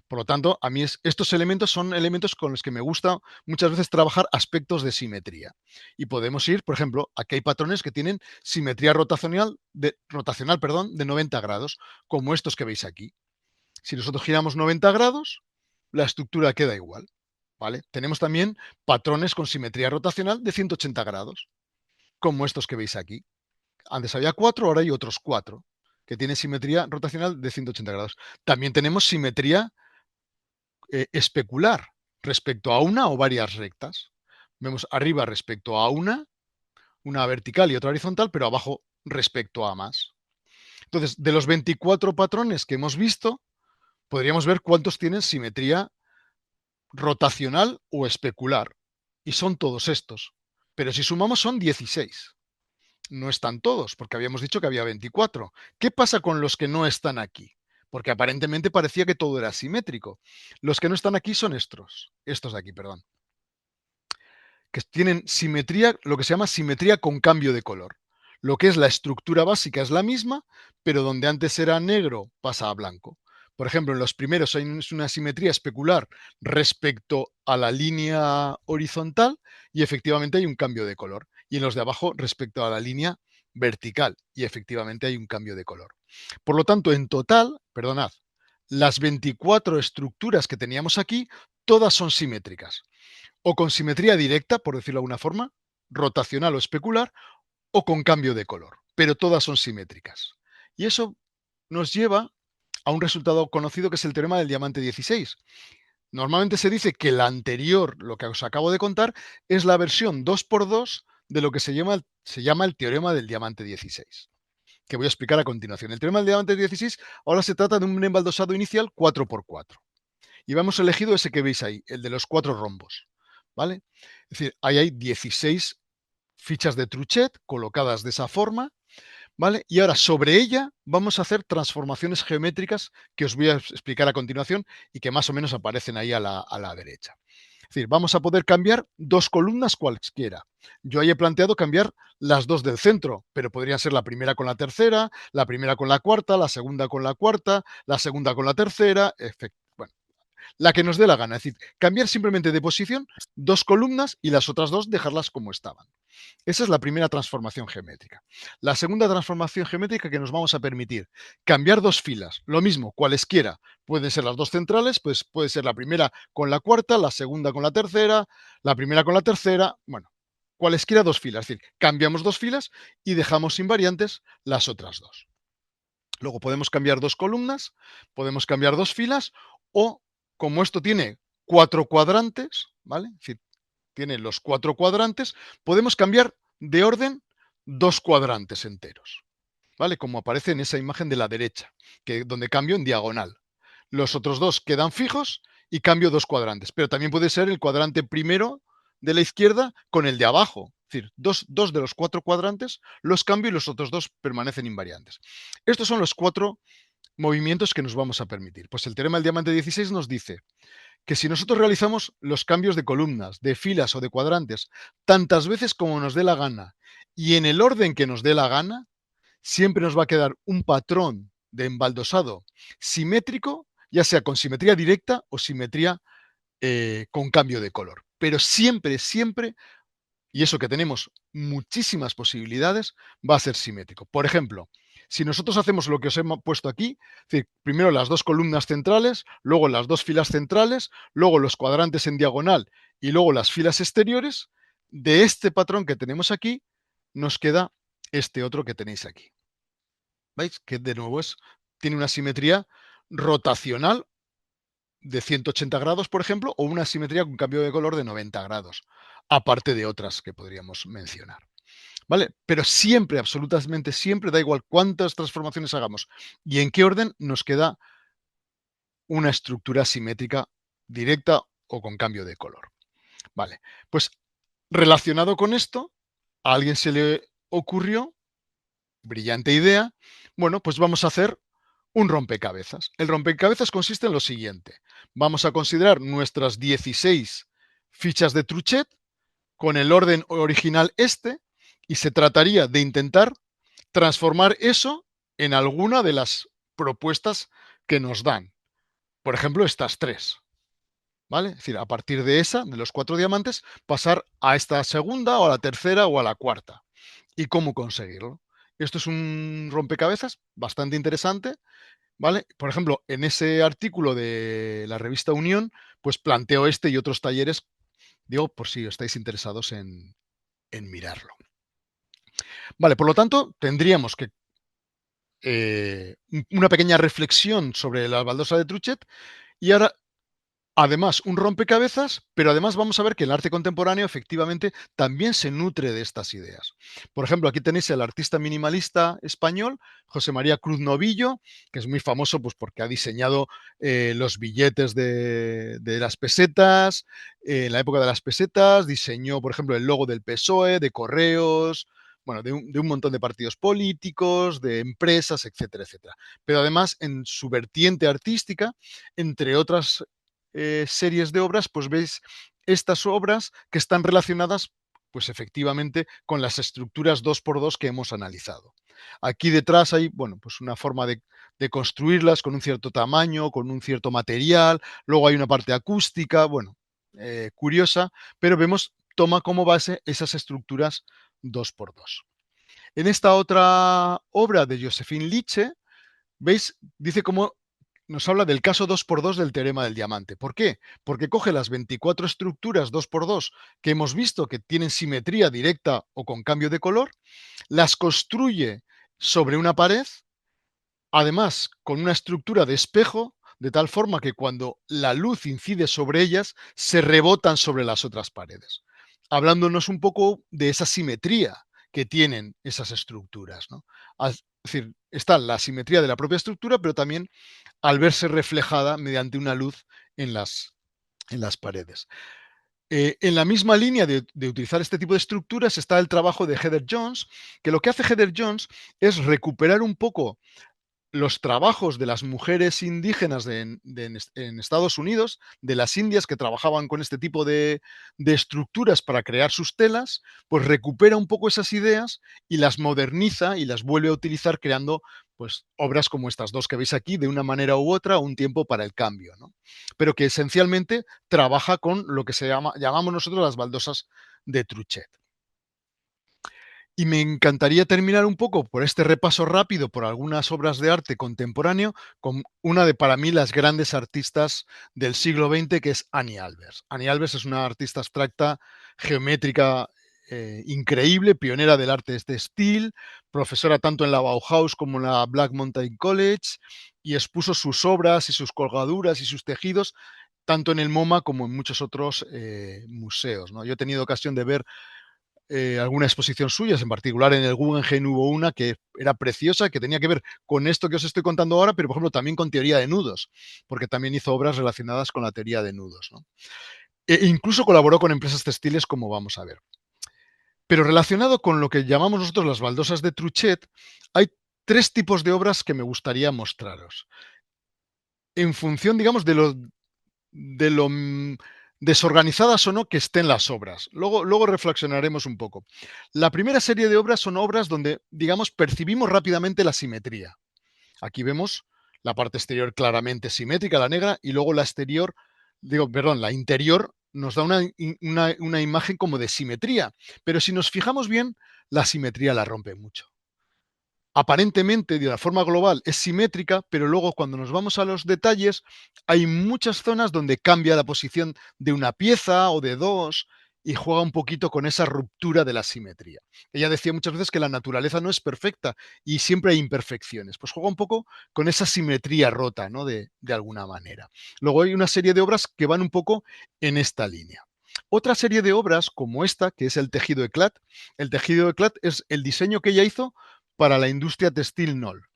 Por lo tanto, a mí estos elementos son elementos con los que me gusta muchas veces trabajar aspectos de simetría. Y podemos ir, por ejemplo, aquí hay patrones que tienen simetría rotacional, perdón, de 90 grados, como estos que veis aquí. Si nosotros giramos 90 grados, la estructura queda igual. ¿Vale? Tenemos también patrones con simetría rotacional de 180 grados, como estos que veis aquí. Antes había 4, ahora hay otros 4 que tienen simetría rotacional de 180 grados. También tenemos simetría especular respecto a una o varias rectas. Vemos arriba respecto a una vertical y otra horizontal, pero abajo respecto a más. Entonces, de los 24 patrones que hemos visto, podríamos ver cuántos tienen simetría rotacional o especular. Y son todos estos. Pero si sumamos son 16. No están todos, porque habíamos dicho que había 24. ¿Qué pasa con los que no están aquí? Porque aparentemente parecía que todo era simétrico. Los que no están aquí son estos de aquí, perdón, que tienen simetría, lo que se llama simetría con cambio de color. Lo que es la estructura básica es la misma, pero donde antes era negro pasa a blanco. Por ejemplo, en los primeros hay una simetría especular respecto a la línea horizontal y efectivamente hay un cambio de color. Y en los de abajo respecto a la línea vertical y efectivamente hay un cambio de color. Por lo tanto, en total, perdonad, las 24 estructuras que teníamos aquí, todas son simétricas o con simetría directa, por decirlo de alguna forma, rotacional o especular, o con cambio de color, pero todas son simétricas. Y eso nos lleva a un resultado conocido que es el teorema del diamante 16. Normalmente se dice que la anterior, lo que os acabo de contar, es la versión 2x2 de lo que se llama el teorema del diamante 16, que voy a explicar a continuación. El teorema del diamante 16 ahora se trata de un embaldosado inicial 4x4. Y hemos elegido ese que veis ahí, el de los 4 rombos. ¿Vale? Es decir, ahí hay 16 fichas de Truchet colocadas de esa forma, ¿vale? Y ahora sobre ella vamos a hacer transformaciones geométricas que os voy a explicar a continuación y que más o menos aparecen ahí a la derecha. Es decir, vamos a poder cambiar 2 columnas cualquiera. Yo ahí he planteado cambiar las 2 del centro, pero podrían ser la primera con la tercera, la primera con la cuarta, la segunda con la cuarta, la segunda con la tercera, bueno, la que nos dé la gana. Es decir, cambiar simplemente de posición 2 columnas y las otras 2 dejarlas como estaban. Esa es la primera transformación geométrica. La segunda transformación geométrica que nos vamos a permitir, cambiar 2 filas. Lo mismo, cualesquiera. Pueden ser las 2 centrales, pues puede ser la primera con la cuarta, la segunda con la primera con la tercera. Bueno, cualesquiera 2 filas. Es decir, cambiamos 2 filas y dejamos invariantes las otras 2. Luego podemos cambiar 2 columnas, podemos cambiar 2 filas o, como esto tiene 4 cuadrantes, ¿vale? Es decir, tiene los 4 cuadrantes, podemos cambiar de orden 2 cuadrantes enteros, ¿vale? Como aparece en esa imagen de la derecha, donde cambio en diagonal. Los otros 2 quedan fijos y cambio 2 cuadrantes, pero también puede ser el cuadrante primero de la izquierda con el de abajo. Es decir, dos de los 4 cuadrantes los cambio y los otros 2 permanecen invariantes. Estos son los 4 movimientos que nos vamos a permitir. Pues el teorema del diamante 16 nos dice que si nosotros realizamos los cambios de columnas, de filas o de cuadrantes tantas veces como nos dé la gana y en el orden que nos dé la gana, siempre nos va a quedar un patrón de embaldosado simétrico, ya sea con simetría directa o simetría con cambio de color. Pero siempre, siempre, y eso que tenemos muchísimas posibilidades, va a ser simétrico. Por ejemplo, si nosotros hacemos lo que os he puesto aquí, es decir, primero las 2 columnas centrales, luego las 2 filas centrales, luego los cuadrantes en diagonal y luego las filas exteriores, de este patrón que tenemos aquí, nos queda este otro que tenéis aquí. ¿Veis? Que de nuevo tiene una simetría rotacional de 180 grados, por ejemplo, o una simetría con cambio de color de 90 grados, aparte de otras que podríamos mencionar. ¿Vale? Pero siempre, absolutamente siempre, da igual cuántas transformaciones hagamos y en qué orden, nos queda una estructura simétrica directa o con cambio de color. Vale, pues relacionado con esto, a alguien se le ocurrió, brillante idea, bueno, pues vamos a hacer un rompecabezas. El rompecabezas consiste en lo siguiente. Vamos a considerar nuestras 16 fichas de Truchet con el orden original este y se trataría de intentar transformar eso en alguna de las propuestas que nos dan. Por ejemplo, estas tres. ¿Vale? Es decir, a partir de esa, de los 4 diamantes, pasar a esta segunda o a la tercera o a la cuarta. ¿Y cómo conseguirlo? Esto es un rompecabezas bastante interesante, ¿vale? Por ejemplo, en ese artículo de la revista Unión, pues planteo este y otros talleres, digo, por si estáis interesados en mirarlo. Vale, por lo tanto, tendríamos que una pequeña reflexión sobre la baldosa de Truchet y ahora, además, un rompecabezas, pero además vamos a ver que el arte contemporáneo efectivamente también se nutre de estas ideas. Por ejemplo, aquí tenéis el artista minimalista español, José María Cruz Novillo, que es muy famoso pues, porque ha diseñado los billetes de las pesetas, en la época de las pesetas, diseñó, por ejemplo, el logo del PSOE, de Correos, bueno, de un montón de partidos políticos, de empresas, etcétera, etcétera. Pero además, en su vertiente artística, entre otras series de obras, pues veis estas obras que están relacionadas, pues efectivamente, con las estructuras 2x2 que hemos analizado. Aquí detrás hay, bueno, pues una forma de construirlas con un cierto tamaño, con un cierto material, luego hay una parte acústica, bueno, curiosa, pero vemos, toma como base esas estructuras 2x2. En esta otra obra de Josephine Liche, ¿veis? Dice cómo nos habla del caso 2x2 del teorema del diamante. ¿Por qué? Porque coge las 24 estructuras 2x2 que hemos visto que tienen simetría directa o con cambio de color, las construye sobre una pared, además con una estructura de espejo, de tal forma que cuando la luz incide sobre ellas, se rebotan sobre las otras paredes, hablándonos un poco de esa simetría que tienen esas estructuras, ¿no? Es decir, está la simetría de la propia estructura, pero también al verse reflejada mediante una luz en las paredes. En la misma línea de utilizar este tipo de estructuras está el trabajo de Heather Jones, que lo que hace Heather Jones es recuperar un poco los trabajos de las mujeres indígenas en Estados Unidos, de las indias que trabajaban con este tipo de estructuras para crear sus telas, pues recupera un poco esas ideas y las moderniza y las vuelve a utilizar creando pues, obras como estas dos que veis aquí, de una manera u otra, un tiempo para el cambio, ¿no? Pero que esencialmente trabaja con lo que llamamos nosotros las baldosas de Truchet. Y me encantaría terminar un poco por este repaso rápido por algunas obras de arte contemporáneo con una de, para mí, las grandes artistas del siglo XX, que es Annie Albers. Annie Albers es una artista abstracta, geométrica, increíble, pionera del arte textil, profesora tanto en la Bauhaus como en la Black Mountain College, y expuso sus obras y sus colgaduras y sus tejidos tanto en el MoMA como en muchos otros museos, ¿no? Yo he tenido ocasión de ver alguna exposición suya, en particular en el Guggenheim hubo una que era preciosa, que tenía que ver con esto que os estoy contando ahora, pero por ejemplo también con teoría de nudos, porque también hizo obras relacionadas con la teoría de nudos, ¿no? E incluso colaboró con empresas textiles, como vamos a ver. Pero relacionado con lo que llamamos nosotros las baldosas de Truchet, hay tres tipos de obras que me gustaría mostraros. En función, digamos, de lo desorganizadas o no que estén las obras. Luego reflexionaremos un poco. La primera serie de obras son obras donde, digamos, percibimos rápidamente la simetría. Aquí vemos la parte exterior claramente simétrica, la negra, y luego la exterior, la interior nos da una imagen como de simetría. Pero si nos fijamos bien, la simetría la rompe mucho. Aparentemente, de una forma global, es simétrica, pero luego cuando nos vamos a los detalles, hay muchas zonas donde cambia la posición de una pieza o de dos, y juega un poquito con esa ruptura de la simetría. Ella decía muchas veces que la naturaleza no es perfecta y siempre hay imperfecciones. Pues juega un poco con esa simetría rota, ¿no? De alguna manera. Luego hay una serie de obras que van un poco en esta línea. Otra serie de obras como esta, que es el tejido eclat. El tejido eclat es el diseño que ella hizo para la industria textil Knoll.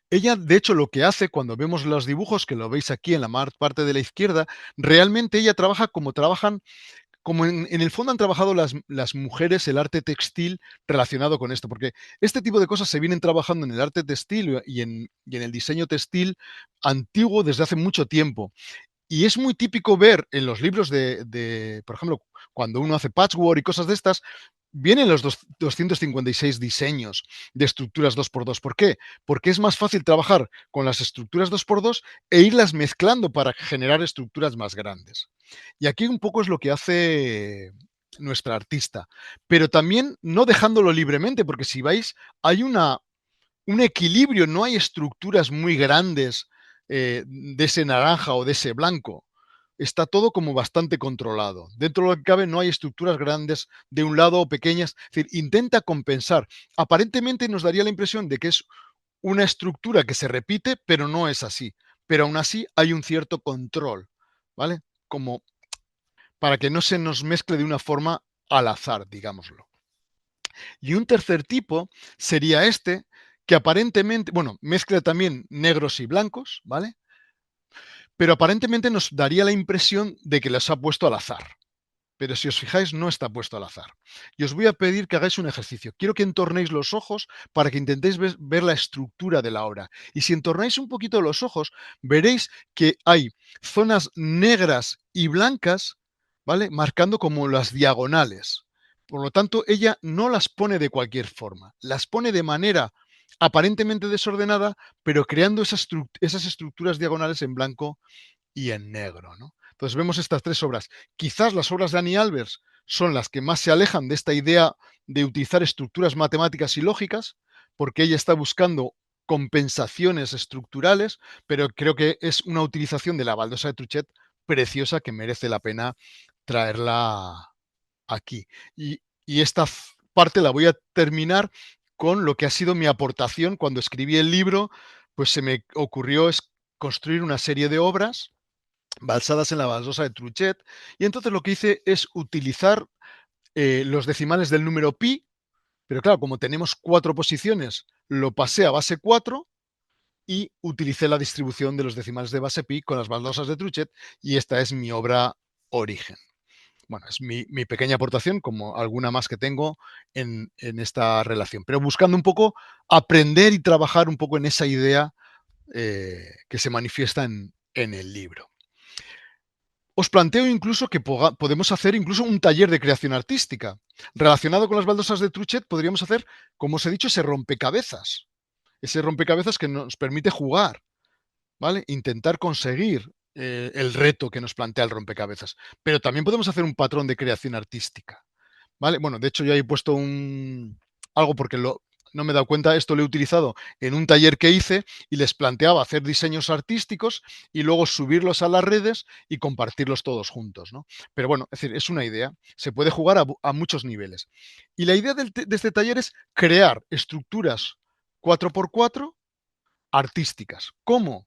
Ella, de hecho, lo que hace cuando vemos los dibujos, que lo veis aquí en la parte de la izquierda, realmente ella trabaja como trabajan, como en el fondo han trabajado las mujeres el arte textil relacionado con esto, porque este tipo de cosas se vienen trabajando en el arte textil y en el diseño textil antiguo desde hace mucho tiempo. Y es muy típico ver en los libros por ejemplo, cuando uno hace patchwork y cosas de estas, vienen los 256 diseños de estructuras 2x2. ¿Por qué? Porque es más fácil trabajar con las estructuras 2x2 e irlas mezclando para generar estructuras más grandes. Y aquí un poco es lo que hace nuestra artista, pero también no dejándolo libremente, porque si vais, hay un equilibrio, no hay estructuras muy grandes de ese naranja o de ese blanco. Está todo como bastante controlado. Dentro de lo que cabe no hay estructuras grandes de un lado o pequeñas. Es decir, intenta compensar. Aparentemente nos daría la impresión de que es una estructura que se repite, pero no es así. Pero aún así hay un cierto control, ¿vale? Como para que no se nos mezcle de una forma al azar, digámoslo. Y un tercer tipo sería este, que aparentemente, bueno, mezcla también negros y blancos, ¿vale? Pero aparentemente nos daría la impresión de que les ha puesto al azar. Pero si os fijáis, no está puesto al azar. Y os voy a pedir que hagáis un ejercicio. Quiero que entornéis los ojos para que intentéis ver la estructura de la obra. Y si entornáis un poquito los ojos, veréis que hay zonas negras y blancas, ¿vale? Marcando como las diagonales. Por lo tanto, ella no las pone de cualquier forma. Las pone de manera aparentemente desordenada, pero creando esas estructuras diagonales en blanco y en negro, ¿no? Entonces vemos estas tres obras. Quizás las obras de Annie Albers son las que más se alejan de esta idea de utilizar estructuras matemáticas y lógicas, porque ella está buscando compensaciones estructurales, pero creo que es una utilización de la baldosa de Truchet preciosa que merece la pena traerla aquí. Y esta parte la voy a terminar con lo que ha sido mi aportación cuando escribí el libro, pues se me ocurrió construir una serie de obras basadas en la baldosa de Truchet. Y entonces lo que hice es utilizar los decimales del número pi, pero claro, como tenemos 4 posiciones, lo pasé a base 4 y utilicé la distribución de los decimales de base pi con las baldosas de Truchet y esta es mi obra origen. Bueno, es mi pequeña aportación, como alguna más que tengo en esta relación, pero buscando un poco aprender y trabajar un poco en esa idea que se manifiesta en el libro. Os planteo incluso que podemos hacer incluso un taller de creación artística. Relacionado con las baldosas de Truchet, podríamos hacer, como os he dicho, ese rompecabezas. Ese rompecabezas que nos permite jugar, ¿vale? Intentar conseguir el reto que nos plantea el rompecabezas. Pero también podemos hacer un patrón de creación artística. ¿Vale? Bueno, de hecho, yo he puesto algo porque no me he dado cuenta, esto lo he utilizado en un taller que hice y les planteaba hacer diseños artísticos y luego subirlos a las redes y compartirlos todos juntos, ¿no? Pero bueno, es decir, es una idea, se puede jugar a muchos niveles. Y la idea de este taller es crear estructuras 4x4 artísticas. ¿Cómo?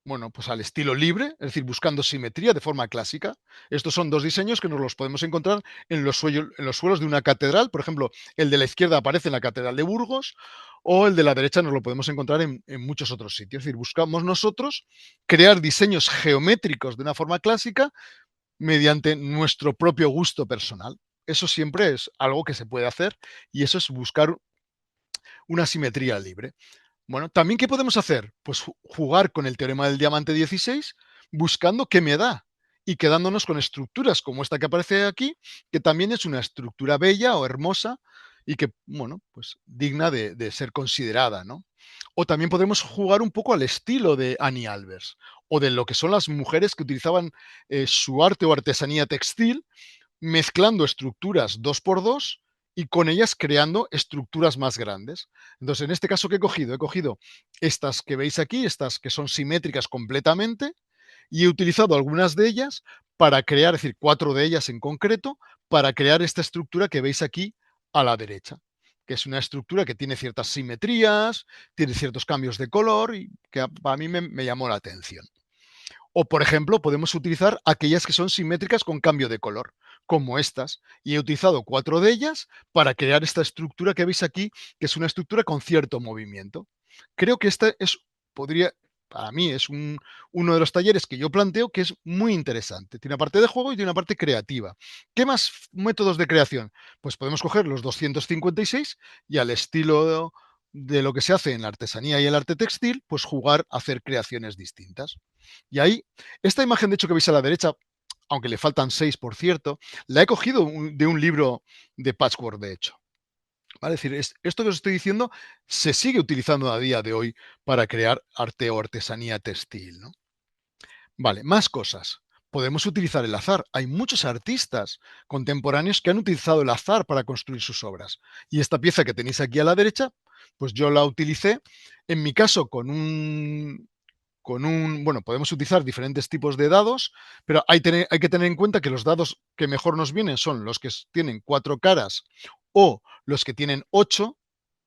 Bueno, pues al estilo libre, es decir, buscando simetría de forma clásica. Estos son dos diseños que nos los podemos encontrar en los suelos de una catedral. Por ejemplo, el de la izquierda aparece en la Catedral de Burgos o el de la derecha nos lo podemos encontrar en muchos otros sitios. Es decir, buscamos nosotros crear diseños geométricos de una forma clásica mediante nuestro propio gusto personal. Eso siempre es algo que se puede hacer y eso es buscar una simetría libre. Bueno, también, ¿qué podemos hacer? Pues jugar con el teorema del diamante 16, buscando qué me da y quedándonos con estructuras como esta que aparece aquí, que también es una estructura bella o hermosa y que, bueno, pues digna de ser considerada, ¿no? O también podemos jugar un poco al estilo de Annie Albers o de lo que son las mujeres que utilizaban su arte o artesanía textil mezclando estructuras 2x2 y con ellas creando estructuras más grandes. Entonces, en este caso, ¿qué he cogido? He cogido estas que veis aquí, estas que son simétricas completamente, y he utilizado algunas de ellas para crear, es decir, cuatro de ellas en concreto, para crear esta estructura que veis aquí a la derecha, que es una estructura que tiene ciertas simetrías, tiene ciertos cambios de color y que a mí me llamó la atención. O, por ejemplo, podemos utilizar aquellas que son simétricas con cambio de color, como estas. Y he utilizado cuatro de ellas para crear esta estructura que veis aquí, que es una estructura con cierto movimiento. Creo que esta es, podría, para mí, es uno de los talleres que yo planteo que es muy interesante. Tiene una parte de juego y tiene una parte creativa. ¿Qué más métodos de creación? Pues podemos coger los 256 y al estilo de lo que se hace en la artesanía y el arte textil, pues jugar a hacer creaciones distintas. Y ahí, esta imagen de hecho que veis a la derecha, aunque le faltan seis, por cierto, la he cogido de un libro de patchwork, de hecho. ¿Vale? Es decir, esto que os estoy diciendo se sigue utilizando a día de hoy para crear arte o artesanía textil, ¿no? Vale, más cosas. Podemos utilizar el azar. Hay muchos artistas contemporáneos que han utilizado el azar para construir sus obras. Y esta pieza que tenéis aquí a la derecha, pues yo la utilicé, en mi caso, bueno, podemos utilizar diferentes tipos de dados, pero hay que tener en cuenta que los dados que mejor nos vienen son los que tienen cuatro caras o los que tienen ocho,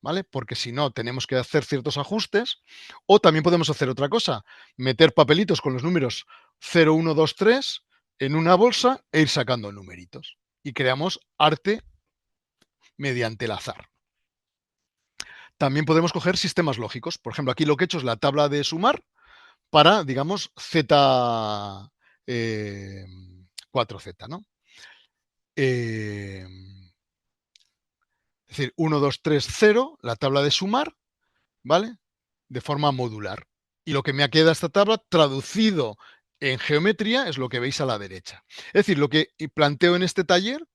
¿vale? Porque si no, tenemos que hacer ciertos ajustes. O también podemos hacer otra cosa, meter papelitos con los números 0, 1, 2, 3 en una bolsa e ir sacando numeritos. Y creamos arte mediante el azar. También podemos coger sistemas lógicos. Por ejemplo, aquí lo que he hecho es la tabla de sumar para, digamos, Z, eh, 4Z, ¿no? Eh, es decir, 1, 2, 3, 0, la tabla de sumar, ¿vale? De forma modular. Y lo que me queda esta tabla traducido en geometría es lo que veis a la derecha. Es decir, lo que planteo en este taller,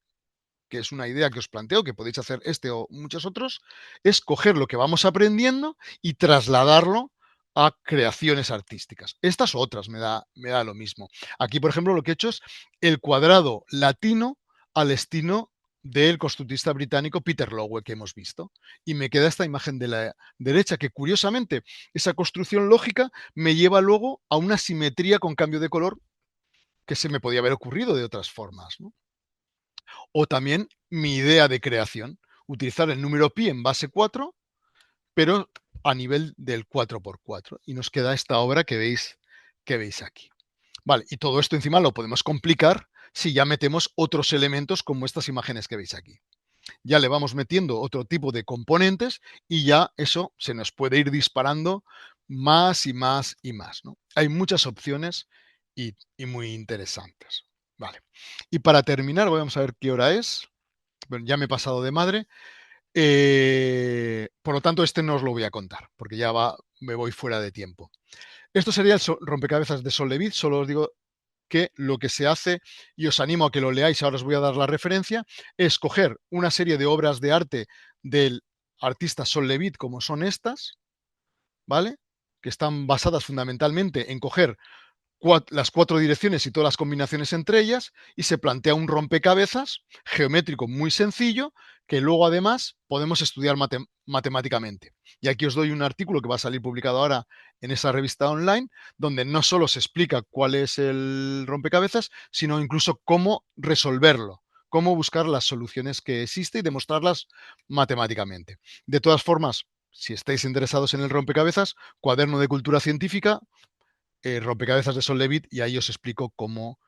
que es una idea que os planteo, que podéis hacer este o muchos otros, es coger lo que vamos aprendiendo y trasladarlo a creaciones artísticas. Estas otras me da lo mismo. Aquí, por ejemplo, lo que he hecho es el cuadrado latino al estilo del constructista británico Peter Lowe que hemos visto. Y me queda esta imagen de la derecha, que curiosamente esa construcción lógica me lleva luego a una simetría con cambio de color que se me podía haber ocurrido de otras formas, ¿no? O también mi idea de creación, utilizar el número pi en base 4, pero a nivel del 4x4. Y nos queda esta obra que veis aquí. Vale, y todo esto encima lo podemos complicar si ya metemos otros elementos como estas imágenes que veis aquí. Ya le vamos metiendo otro tipo de componentes y ya eso se nos puede ir disparando más y más y más, ¿no? Hay muchas opciones y muy interesantes. Vale. Y para terminar, vamos a ver qué hora es. Bueno, ya me he pasado de madre. Por lo tanto, este no os lo voy a contar, porque me voy fuera de tiempo. Esto sería el rompecabezas de Sol Levitt. Solo os digo que lo que se hace, y os animo a que lo leáis, ahora os voy a dar la referencia, es coger una serie de obras de arte del artista Sol Levitt, como son estas, ¿vale? Que están basadas fundamentalmente en coger las cuatro direcciones y todas las combinaciones entre ellas y se plantea un rompecabezas geométrico muy sencillo que luego además podemos estudiar matemáticamente. Y aquí os doy un artículo que va a salir publicado ahora en esa revista online, donde no solo se explica cuál es el rompecabezas, sino incluso cómo resolverlo, cómo buscar las soluciones que existen y demostrarlas matemáticamente. De todas formas, si estáis interesados en el rompecabezas, cuaderno de cultura científica, rompecabezas de Sol Levitt y ahí os explico cómo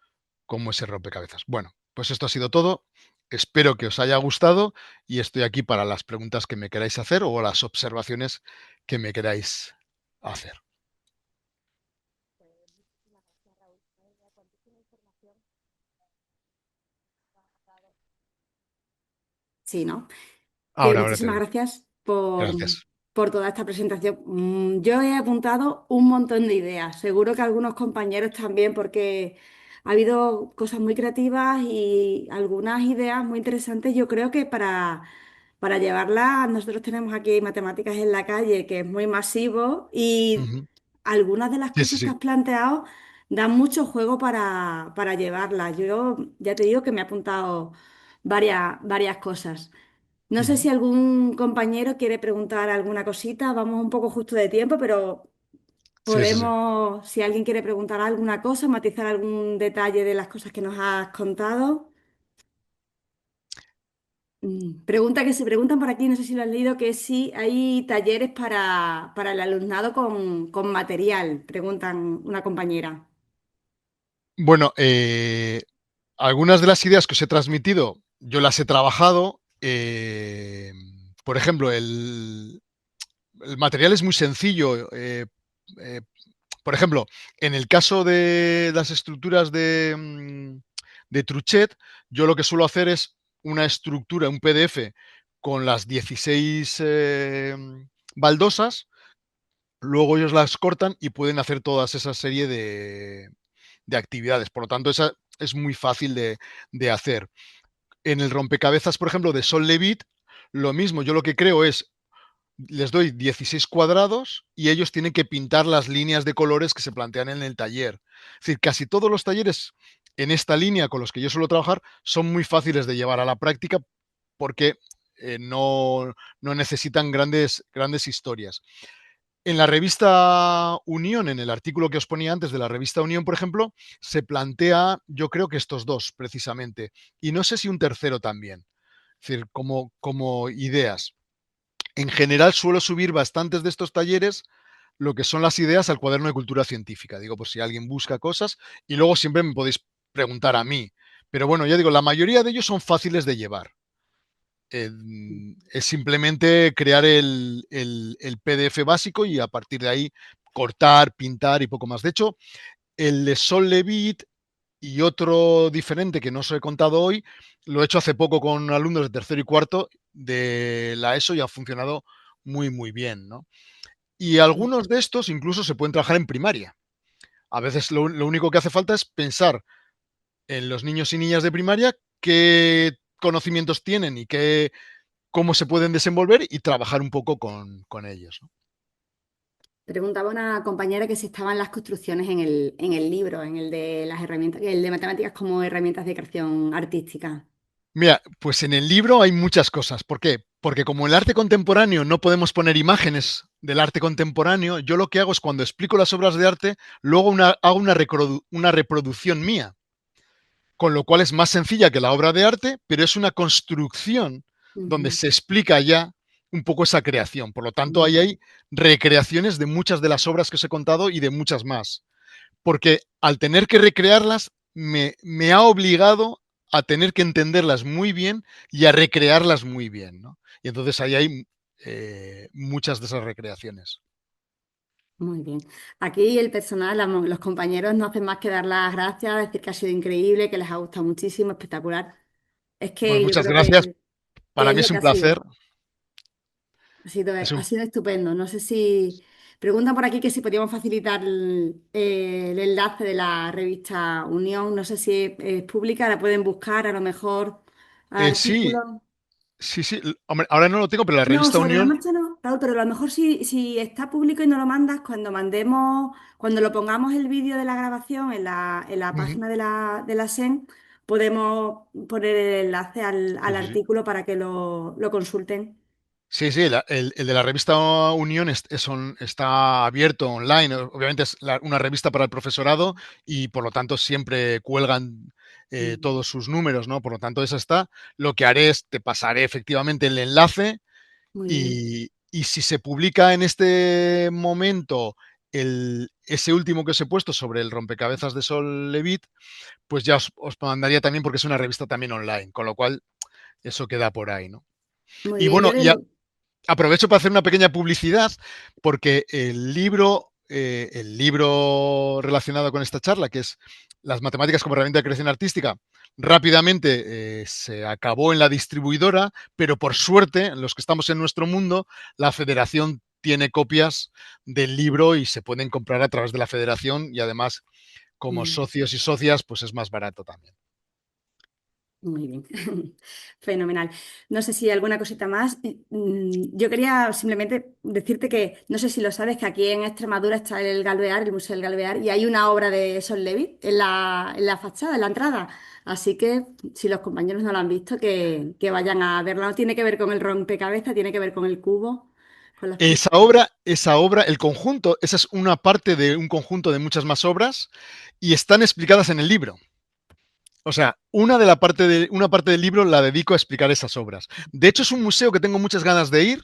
es el rompecabezas. Bueno, pues esto ha sido todo. Espero que os haya gustado y estoy aquí para las preguntas que me queráis hacer o las observaciones que me queráis hacer. Muchísimas gracias, Raúl. Madre mía, cuantísima información. Sí, ¿no? Que Ahora te muchísimas digo. gracias Gracias. por toda esta presentación. Yo he apuntado un montón de ideas, seguro que algunos compañeros también, porque ha habido cosas muy creativas y algunas ideas muy interesantes. Yo creo que para llevarlas, nosotros tenemos aquí matemáticas en la calle, que es muy masivo, y Ujú. algunas de las Sí, sí, cosas que sí. has planteado dan mucho juego para llevarlas. Yo ya te digo que me he apuntado varias cosas. No sé Ujú. si algún compañero quiere preguntar alguna cosita. Vamos un poco justo de tiempo, pero Sí, sí, sí. Podemos, si alguien quiere preguntar alguna cosa, matizar algún detalle de las cosas que nos has contado. Pregunta que se preguntan por aquí, no sé si lo has leído, que si hay talleres para el alumnado con material, preguntan una compañera. Bueno, algunas de las ideas que os he transmitido, yo las he trabajado. Por ejemplo, el material es muy sencillo. Eh, por ejemplo, en el caso de las estructuras de Truchet, yo lo que suelo hacer es una estructura, un PDF con las 16 baldosas, luego ellos las cortan y pueden hacer toda esa serie de actividades. Por lo tanto, esa es muy fácil de hacer. En el rompecabezas, por ejemplo, de Sol Levitt, lo mismo, yo lo que creo es les doy 16 cuadrados y ellos tienen que pintar las líneas de colores que se plantean en el taller. Es decir, casi todos los talleres en esta línea con los que yo suelo trabajar son muy fáciles de llevar a la práctica porque no necesitan grandes historias. En la revista Unión, en el artículo que os ponía antes de la revista Unión, por ejemplo, se plantea, yo creo que estos dos precisamente, y no sé si un tercero también, es decir, como ideas. En general suelo subir bastantes de estos talleres lo que son las ideas al cuaderno de cultura científica. Digo, por si alguien busca cosas y luego siempre me podéis preguntar a mí. Pero bueno, ya digo, la mayoría de ellos son fáciles de llevar. Es simplemente crear el PDF básico y a partir de ahí cortar, pintar y poco más. De hecho, el de Sol Levitt y otro diferente que no os he contado hoy, lo he hecho hace poco con alumnos de tercero y cuarto de la ESO y ha funcionado muy bien, ¿no? Y algunos de estos incluso se pueden trabajar en primaria. A veces lo único que hace falta es pensar en los niños y niñas de primaria qué conocimientos tienen y cómo se pueden desenvolver y trabajar un poco con ellos, ¿no? Preguntaba una compañera que si estaban las construcciones en el libro, en el de las herramientas, el de matemáticas como herramientas de creación artística. Mira, pues en el libro hay muchas cosas. ¿Por qué? Porque como en el arte contemporáneo no podemos poner imágenes del arte contemporáneo, yo lo que hago es cuando explico las obras de arte, luego hago una reproducción mía, con lo cual es más sencilla que la obra de arte, pero es una construcción donde Ujú. se explica ya un poco esa creación. Por lo tanto, ahí Muy, hay recreaciones de muchas de las obras que os he contado y de muchas más. Porque al tener que recrearlas, me ha obligado a tener que entenderlas muy bien y a recrearlas muy bien, ¿no? Y entonces ahí hay muchas de esas recreaciones. muy bien. Aquí el personal, los compañeros no hacen más que dar las gracias, decir que ha sido increíble, que les ha gustado muchísimo, espectacular. Es Pues que yo muchas creo gracias. que Para es mí lo es que un ha placer. sido. Es Ha un, sido estupendo. No sé si preguntan por aquí que si podíamos facilitar el enlace de la revista Unión. No sé si es pública, la pueden buscar a lo mejor sí, artículos. sí. Hombre, ahora no lo tengo, pero la No, revista sobre la Unión. marcha no, Raúl, pero a lo mejor si está público y no lo mandas, cuando mandemos, cuando lo pongamos el vídeo de la grabación en la Ujú. página de la SEN, podemos poner el enlace Sí, al sí, sí. artículo para que lo consulten. Sí, sí, el de la revista Unión está abierto online. Obviamente es una revista para el profesorado y por lo tanto siempre cuelgan Mm, todos sus números, ¿no? Por lo tanto, esa está. Lo que haré es, te pasaré efectivamente el enlace muy bien, y si se publica en este momento ese último que os he puesto sobre el rompecabezas de Sol Levitt, pues ya os mandaría también porque es una revista también online, con lo cual eso queda por ahí, ¿no? muy Y bien. Yo bueno, del, aprovecho para hacer una pequeña publicidad porque el libro relacionado con esta charla, que es Las matemáticas como herramienta de creación artística, rápidamente se acabó en la distribuidora, pero por suerte, los que estamos en nuestro mundo, la federación tiene copias del libro y se pueden comprar a través de la federación y además como mm, socios y socias, pues es más barato también. muy bien, fenomenal. No sé si hay alguna cosita más. Yo quería simplemente decirte que, no sé si lo sabes, que aquí en Extremadura está el Galvear, el Museo del Galvear, y hay una obra de Sol Levitt en la fachada, en la entrada. Así que, si los compañeros no lo han visto, que vayan a verla. No tiene que ver con el rompecabezas, tiene que ver con el cubo. con las pistas. Esa obra, el conjunto, esa es una parte de un conjunto de muchas más obras y están explicadas en el libro. O sea, una parte del libro la dedico a explicar esas obras. De hecho, es un museo que tengo muchas ganas de ir.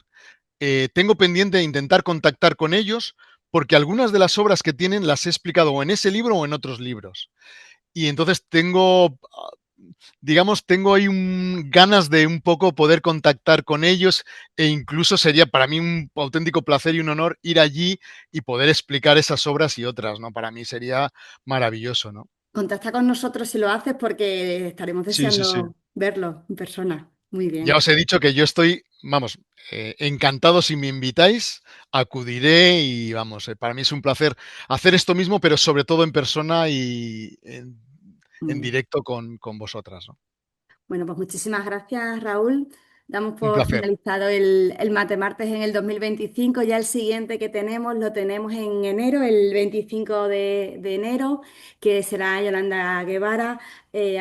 Tengo pendiente de intentar contactar con ellos porque algunas de las obras que tienen las he explicado o en ese libro o en otros libros. Y entonces tengo, digamos, tengo ahí ganas de un poco poder contactar con ellos e incluso sería para mí un auténtico placer y un honor ir allí y poder explicar esas obras y otras, ¿no? Para mí sería maravilloso, ¿no? Contacta con nosotros si lo haces porque estaremos Sí, sí, sí. deseando verlo en persona. Muy Ya bien. os he dicho que yo estoy, vamos, encantado si me invitáis, acudiré y vamos, para mí es un placer hacer esto mismo, pero sobre todo en persona y Muy en bien. directo con vosotras, ¿no? Bueno, pues muchísimas gracias, Raúl. Damos Un por placer. finalizado el Mate Martes en el 2025. Ya el siguiente que tenemos lo tenemos en enero, el 25 de enero, que será Yolanda Guevara,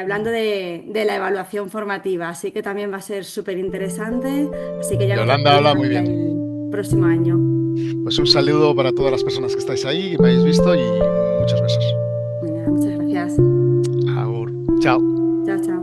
hablando de la evaluación formativa. Así que también va a ser súper interesante. Así que ya nos Yolanda veremos habla muy ahí bien. el próximo año. Pues un saludo para todas las personas que estáis ahí, que me habéis visto y muchos besos. Venga, muchas gracias. Agur. Chao. Chao, chao.